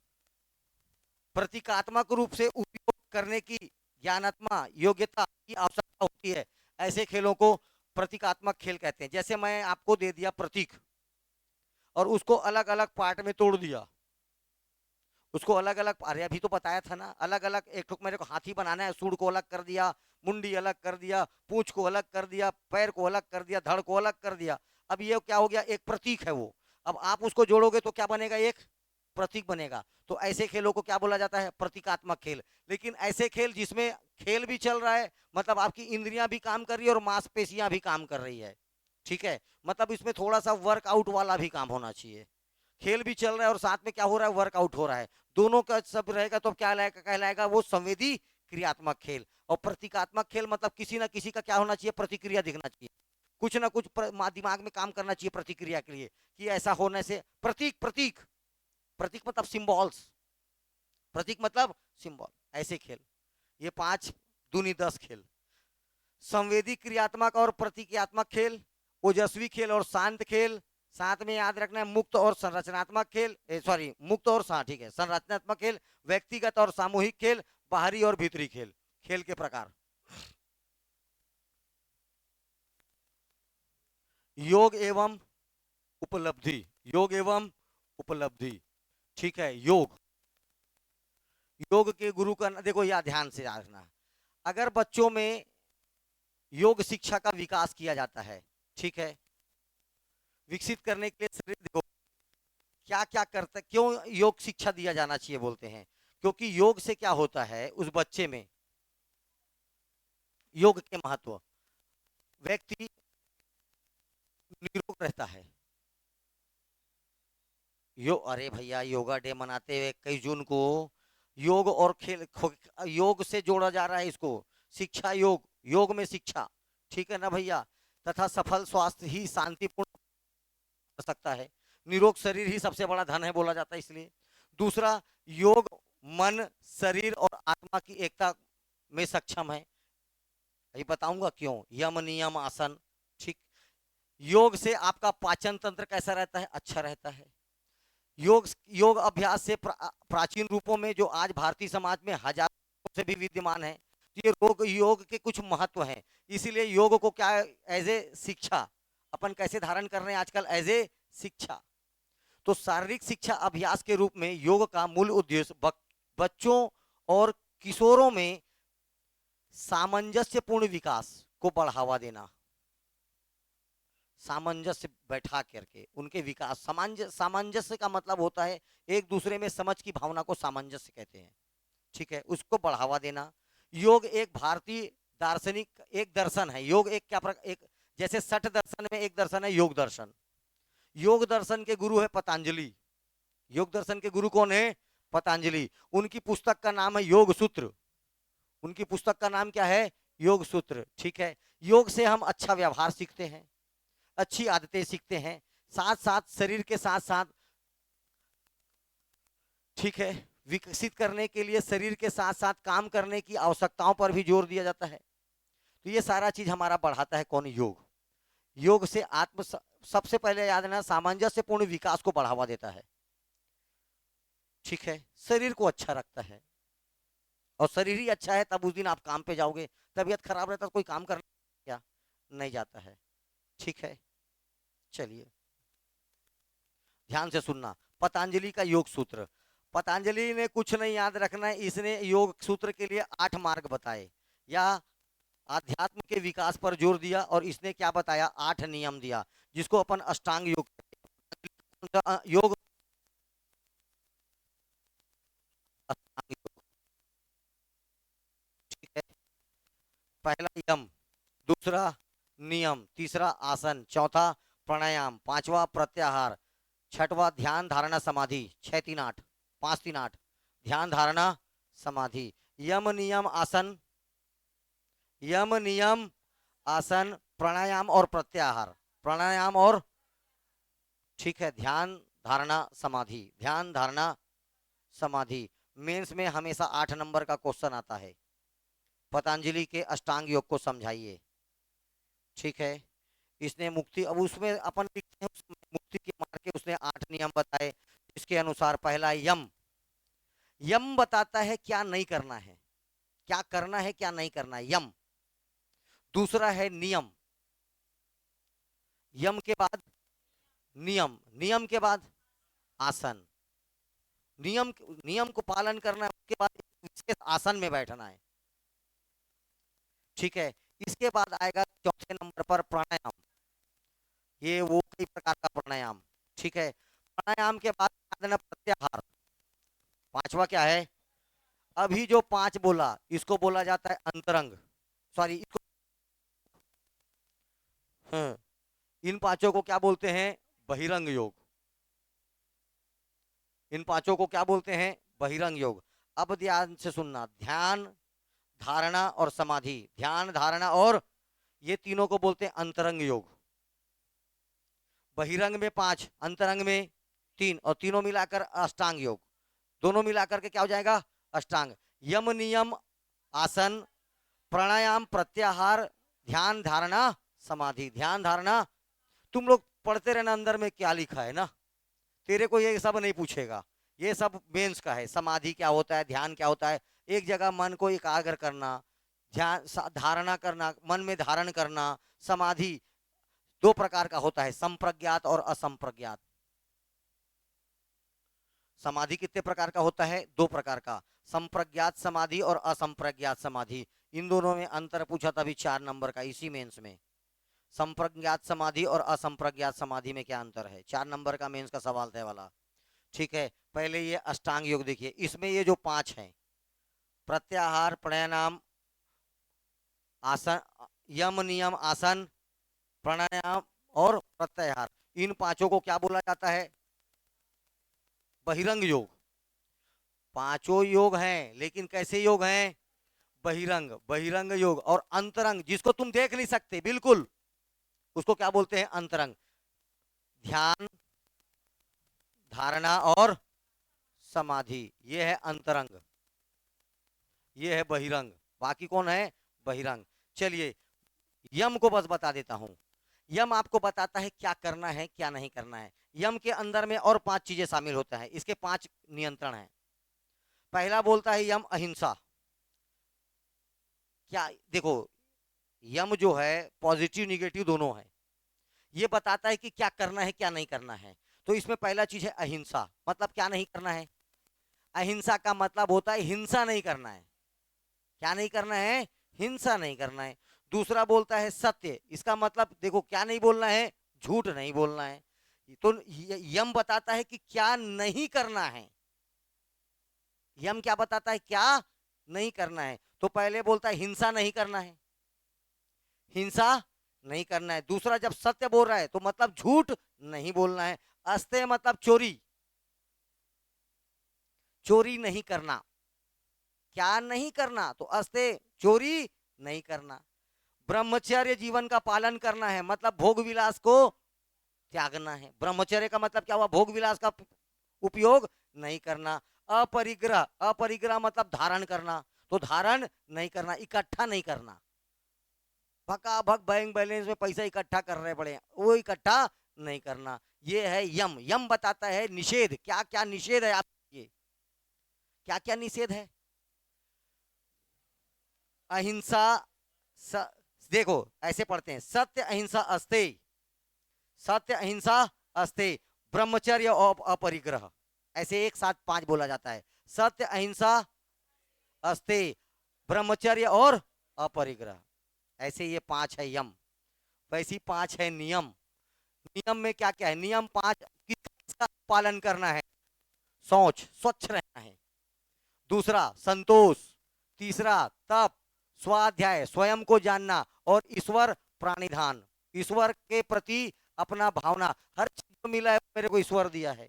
[SPEAKER 1] प्रतीकात्मक रूप से उपयोग करने की ज्ञानात्मक योग्यता की आवश्यकता होती है, ऐसे खेलों को प्रतीकात्मक खेल कहते हैं। जैसे मैं आपको दे दिया प्रतीक और उसको अलग अलग पार्ट में तोड़ दिया, उसको अलग अलग, अरे अभी तो बताया था ना, अलग अलग, एक ठोक मेरे को हाथी बनाना है, सूंड को अलग कर दिया, मुंडी अलग कर दिया, पूंछ को अलग कर दिया, पैर को अलग कर दिया, धड़ को अलग कर दिया। अब ये क्या हो गया? एक प्रतीक है वो। अब आप उसको जोड़ोगे तो क्या बनेगा? एक प्रतीक बनेगा। तो ऐसे खेलों को क्या बोला जाता है? प्रतीकात्मक खेल। लेकिन ऐसे खेल जिसमें खेल भी चल रहा है, मतलब आपकी इंद्रियां भी काम कर रही है और मांसपेशियां भी काम कर रही है, ठीक है, मतलब इसमें थोड़ा सा वर्कआउट वाला भी काम होना चाहिए। खेल भी चल रहा है और साथ में क्या हो रहा है? वर्कआउट हो रहा है, दोनों का सब रहेगा तो क्या कहलाएगा? वो संवेदी क्रियात्मक खेल। और प्रतीकात्मक खेल मतलब किसी ना किसी का क्या होना चाहिए? प्रतिक्रिया दिखना चाहिए, कुछ ना कुछ दिमाग में काम करना चाहिए प्रतिक्रिया के लिए, कि ऐसा होने से प्रतीक, प्रतीक, प्रतीक मतलब सिंबल्स, प्रतीक मतलब सिंबल। ऐसे खेल, ये 5 दूनी 10 खेल, संवेदी क्रियात्मक और प्रतीकात्मक खेल, ओजस्वी खेल और शांत खेल, साथ में याद रखना है मुक्त और संरचनात्मक खेल, सॉरी मुक्त और ठीक है, संरचनात्मक खेल, व्यक्तिगत और सामूहिक खेल, बाहरी और भीतरी खेल। खेल के प्रकार, योग एवं उपलब्धि, योग एवं उपलब्धि, ठीक है। योग, योग के गुरु का देखो, यह ध्यान से रखना, अगर बच्चों में योग शिक्षा का विकास किया जाता है, ठीक है, विकसित करने के लिए शरीर, देखो क्या क्या करता, क्यों योग शिक्षा दिया जाना चाहिए बोलते हैं? क्योंकि योग से क्या होता है उस बच्चे में, योग के महत्व, व्यक्ति निरोग रहता है। अरे भैया, योगा डे मनाते हुए 21 जून को योग और खेल, योग से जोड़ा जा रहा है इसको, शिक्षा, योग, योग में शिक्षा, ठीक है ना भैया। तथा सफल स्वास्थ्य ही शांतिपूर्ण कर सकता है, निरोग शरीर ही सबसे बड़ा धन है बोला जाता है इसलिए। दूसरा, योग मन, शरीर और आत्मा की एकता में सक्षम है, ये बताऊंगा क्यों। यम नियम आसन, ठीक। योग से आपका पाचन तंत्र कैसा रहता है? अच्छा रहता है। योग, योग अभ्यास से प्राचीन रूपों में जो आज भारतीय समाज में हजारों से भी विद्यमान है, ये योग के कुछ महत्व हैं। इसीलिए योग को क्या, एज ए शिक्षा, अपन कैसे धारण कर रहे हैं आजकल? एज ए शिक्षा। तो शारीरिक शिक्षा अभ्यास के रूप में योग का मूल उद्देश्य बच्चों और किशोरों में सामंजस्यपूर्ण विकास को बढ़ावा देना, सामंजस्य बैठा करके उनके विकास, सामंजस्य का मतलब होता है एक दूसरे में समझ की भावना को सामंजस्य कहते हैं, ठीक है, उसको बढ़ावा देना। योग एक भारतीय दार्शनिक एक दर्शन है। योग एक क्या एक, जैसे 60 दर्शन में एक दर्शन है योग दर्शन। योग दर्शन के गुरु है पतंजलि। योग दर्शन के गुरु कौन है? पतंजलि। उनकी पुस्तक का नाम है योग सूत्र। उनकी पुस्तक का नाम क्या है? योग सूत्र, ठीक है। योग से हम अच्छा व्यवहार सीखते हैं, अच्छी आदतें सीखते हैं, साथ साथ शरीर के साथ साथ, ठीक है, विकसित करने के लिए शरीर के साथ साथ काम करने की आवश्यकताओं पर भी जोर दिया जाता है। तो ये सारा चीज हमारा बढ़ाता है कौन? योग। योग से सबसे पहले याद रखना, सामंजस्यपूर्ण विकास को बढ़ावा देता है, ठीक है, शरीर को अच्छा रखता है, और शरीर ही अच्छा है तब उस दिन आप काम पे जाओगे। तबीयत खराब रहता तो कोई काम करना क्या? नहीं जाता है, ठीक है। चलिए ध्यान से सुनना, पतंजलि का योग सूत्र। पतंजलि ने कुछ नहीं याद रखना है, इसने योग सूत्र के लिए 8 मार्ग बताए, या आध्यात्म के विकास पर जोर दिया, और इसने क्या बताया? 8 नियम दिया, जिसको अपन अष्टांग योग योग, अष्टांग योग, ठीक है। पहला यम, दूसरा नियम, तीसरा आसन, चौथा प्राणायाम, पांचवा प्रत्याहार, छठवा ध्यान धारणा समाधि, 6-3-8, 5-3-8, ध्यान धारणा समाधि। यम नियम आसन, यम नियम आसन, प्राणायाम और प्रत्याहार, प्राणायाम और, ठीक है, ध्यान धारणा समाधि, ध्यान धारणा समाधि। मेंस में हमेशा 8 नंबर का क्वेश्चन आता है, पतंजलि के अष्टांग योग को समझाइए। ठीक है, इसने मुक्ति, अब उसमें अपन लिखते हैं मुक्ति के मार्ग के उसने 8 नियम बताए। इसके अनुसार पहला यम, यम बताता है क्या नहीं करना है, क्या करना है क्या नहीं करना है, यम। दूसरा है नियम, यम के बाद नियम, नियम के बाद आसन, नियम, नियम को पालन करना है, उसके बाद विशेष आसन में बैठना है। ठीक है, इसके बाद आएगा चौथे नंबर पर प्राणायाम, ये वो कई प्रकार का प्राणायाम। ठीक है, प्राणायाम के बाद देना प्रत्याहार, पांचवा क्या है, अभी जो 5 बोला इसको बोला जाता है अंतरंग, सॉरी इसको, इन पांचों को क्या बोलते हैं, बहिरंग योग। इन पांचों को क्या बोलते हैं, बहिरंग योग। अब ध्यान से सुनना, ध्यान धारणा और समाधि, ध्यान धारणा और ये तीनों को बोलते हैं अंतरंग योग। बहिरंग में 5, अंतरंग में 3, और तीनों मिलाकर अष्टांग योग, दोनों मिलाकर के क्या हो जाएगा, अष्टांग। यम नियम आसन, प्राणायाम प्रत्याहार, ध्यान धारणा समाधि, ध्यान धारणा। तुम लोग पढ़ते रहना अंदर में क्या लिखा है ना, तेरे को ये सब नहीं पूछेगा, ये सब मेंस का है। समाधि क्या होता है, ध्यान क्या होता है, एक जगह मन को एकाग्र करना, ध्यान धारणा करना, मन में धारण करना। समाधि 2 प्रकार का होता है, संप्रज्ञात और असंप्रज्ञात। समाधि कितने प्रकार का होता है, 2 प्रकार का, संप्रज्ञात समाधि और असंप्रज्ञात समाधि। इन दोनों में अंतर पूछा था अभी 4 नंबर का इसी मेंस में, संप्रज्ञात समाधि और असंप्रज्ञात समाधि में क्या अंतर है, 4 नंबर का मेंस का सवाल था वाला। ठीक है, पहले ये अष्टांग योग देखिए, इसमें ये जो 5 हैं, प्रत्याहार, प्राणायाम, आसन, यम नियम आसन, प्राणायाम और प्रत्याहार, इन पांचों को क्या बोला जाता है, बहिरंग योग। पांचों योग हैं, लेकिन कैसे योग हैं, बहिरंग, बहिरंग योग। और अंतरंग जिसको तुम देख नहीं सकते बिल्कुल, उसको क्या बोलते हैं, अंतरंग। ध्यान धारणा और समाधि, ये है अंतरंग, ये है बहिरंग। बाकी कौन है, बहिरंग। चलिए यम को बस बता देता हूं। यम आपको बताता है क्या करना है क्या नहीं करना है। यम के अंदर में और 5 चीजें शामिल होता है, इसके 5 नियंत्रण हैं। पहला बोलता है यम अहिंसा। क्या देखो, यम जो है पॉजिटिव निगेटिव दोनों है, ये बताता है कि क्या करना है क्या नहीं करना है। तो इसमें पहला चीज है अहिंसा, मतलब क्या नहीं करना है, अहिंसा का मतलब होता है हिंसा नहीं करना है। क्या नहीं करना है, हिंसा नहीं करना है। दूसरा बोलता है सत्य, इसका मतलब देखो क्या नहीं बोलना है, झूठ नहीं बोलना है। तो यम बताता है कि क्या नहीं करना है, यम क्या बताता है, क्या नहीं करना है। तो पहले बोलता है हिंसा नहीं करना है, हिंसा नहीं करना है। दूसरा जब सत्य बोल रहा है तो मतलब झूठ नहीं बोलना है। अस्ते मतलब चोरी, चोरी नहीं करना। क्या नहीं करना, तो अस्ते चोरी नहीं करना। ब्रह्मचर्य जीवन का पालन करना है, मतलब भोग विलास को त्यागना है। ब्रह्मचर्य का मतलब क्या हुआ, भोग विलास का उपयोग नहीं करना। अपरिग्रह, अपरिग्रह मतलब धारण करना, तो धारण नहीं करना, इकट्ठा नहीं करना। भका भक बैंक बैलेंस में पैसा इकट्ठा कर रहे पड़े, वो इकट्ठा नहीं करना। ये है यम। यम बताता है निषेध, क्या क्या निषेध है, आप ये क्या क्या निषेध है। अहिंसा देखो ऐसे पढ़ते हैं, सत्य अहिंसा अस्ते, सत्य अहिंसा अस्ते, ब्रह्मचर्य और अपरिग्रह, ऐसे एक साथ 5 बोला जाता है। सत्य अहिंसा अस्ते, ब्रह्मचर्य और अपरिग्रह, ऐसे ये 5 है यम। वैसी 5 है नियम। नियम में क्या क्या है, नियम 5 किसका पालन करना है, शौच, स्वच्छ रहना है। दूसरा संतोष, तीसरा तप, स्वाध्याय, स्वयं को जानना, और ईश्वर प्राणिधान, ईश्वर के प्रति अपना भावना, हर चीज मिला है मेरे को ईश्वर दिया है,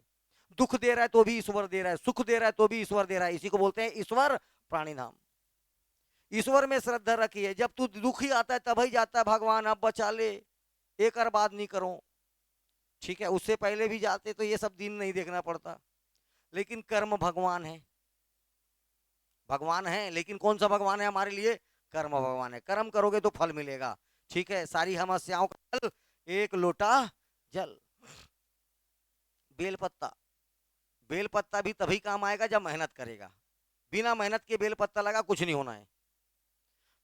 [SPEAKER 1] दुख दे रहा है तो भी ईश्वर दे रहा है, सुख दे रहा है तो भी ईश्वर दे रहा है। इसी को बोलते हैं ईश्वर प्राणिधाम। ईश्वर में श्रद्धा रखिए, जब तू दुखी आता है तब ही जाता है भगवान अब बचा ले, एक और बात नहीं करो, ठीक है। उससे पहले भी जाते तो ये सब दिन नहीं देखना पड़ता। लेकिन कर्म भगवान है, भगवान है, लेकिन कौन सा भगवान है हमारे लिए? कर्म भगवान है। कर्म करोगे तो फल मिलेगा, ठीक है। सारी समस्याओं का हल एक लोटा जल। बेलपत्ता, बेलपत्ता भी तभी काम आएगा जब मेहनत करेगा, बिना मेहनत के बेलपत्ता लगा कुछ नहीं होना है।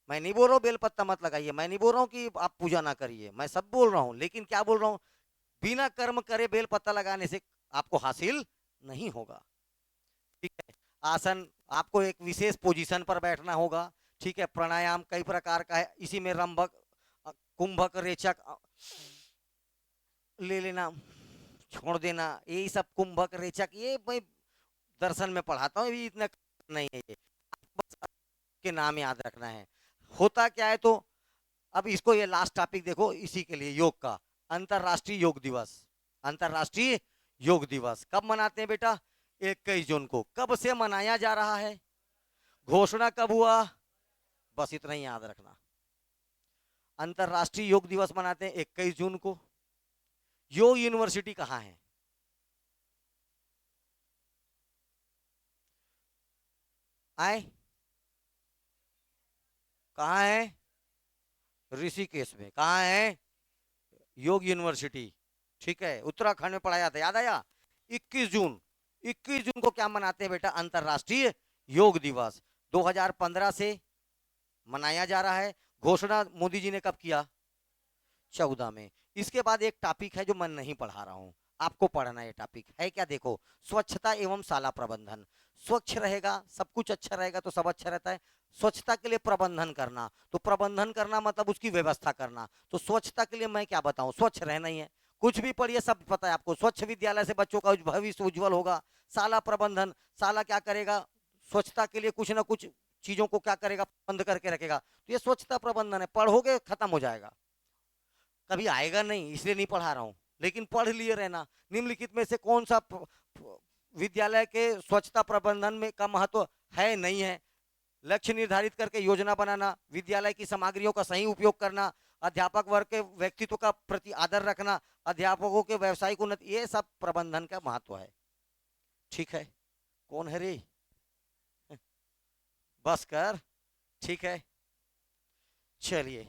[SPEAKER 1] मैं नहीं बोल रहा हूँ बेलपत्ता मत लगाइए, मैं नहीं बोल रहा हूँ कि आप पूजा ना करिए, मैं सब बोल रहा हूँ, लेकिन क्या बोल रहा हूँ, बिना कर्म करे बेलपत्ता लगाने से आपको हासिल नहीं होगा, ठीक है। आसन, आपको एक विशेष पोजीशन पर बैठना होगा, ठीक है। प्राणायाम कई प्रकार का है, इसी में रंभक, कुंभक, रेचक ले लेना, छोड़ देना, यही सब कुंभक रेचक, ये मैं दर्शन में पढ़ाता हूँ, ये इतना नहीं है, ये बस के नाम याद रखना है। होता क्या है, तो अब इसको, ये लास्ट टॉपिक देखो इसी के लिए, योग का। अंतरराष्ट्रीय योग दिवस, अंतरराष्ट्रीय योग दिवस कब मनाते हैं बेटा? 21 जून को। कब से मनाया जा रहा है, घोषणा कब हुआ, बस इतना ही याद रखना। अंतरराष्ट्रीय योग दिवस मनाते हैं 21 जून को। योग यूनिवर्सिटी कहाँ है? आए, कहाँ है? ऋषिकेश में। कहाँ है? योग यूनिवर्सिटी, ठीक है, उत्तराखंड में पढ़ाया था, याद आया। 21 जून, 21 जून को क्या मनाते हैं बेटा? अंतरराष्ट्रीय योग दिवस। 2015 से मनाया जा रहा है। घोषणा मोदी जी ने कब किया? 14 में। इसके बाद एक टॉपिक है जो मैं नहीं पढ़ा रहा हूं, आपको पढ़ना है। टॉपिक है क्या? देखो, स्वच्छता एवं शाला प्रबंधन। स्वच्छ रहेगा सब कुछ अच्छा रहेगा तो सब अच्छा रहता है। स्वच्छता के लिए प्रबंधन करना, तो प्रबंधन करना मतलब उसकी व्यवस्था करना। तो स्वच्छता के लिए मैं क्या बताऊं, स्वच्छ रहना ही है। कुछ भी पढ़िए सब पता है आपको। स्वच्छ विद्यालय से बच्चों का भविष्य उज्जवल होगा। शाला प्रबंधन, शाला क्या करेगा? स्वच्छता के लिए कुछ ना कुछ चीजों को क्या करेगा? बंद करके रखेगा। तो ये स्वच्छता प्रबंधन है, पढ़ोगे खत्म हो जाएगा, कभी आएगा नहीं, इसलिए नहीं पढ़ा रहा हूं। लेकिन पढ़ लिए रहना। निम्नलिखित में से कौन सा विद्यालय के स्वच्छता प्रबंधन में का महत्व है, नहीं है? लक्ष्य निर्धारित करके योजना बनाना, विद्यालय की सामग्रियों का सही उपयोग करना, अध्यापक वर्ग के व्यक्तित्व का प्रति आदर रखना, अध्यापकों के व्यवसायिक उन्नति, ये सब प्रबंधन का महत्व है, ठीक है। कौन है रे? बस कर, ठीक है, चलिए।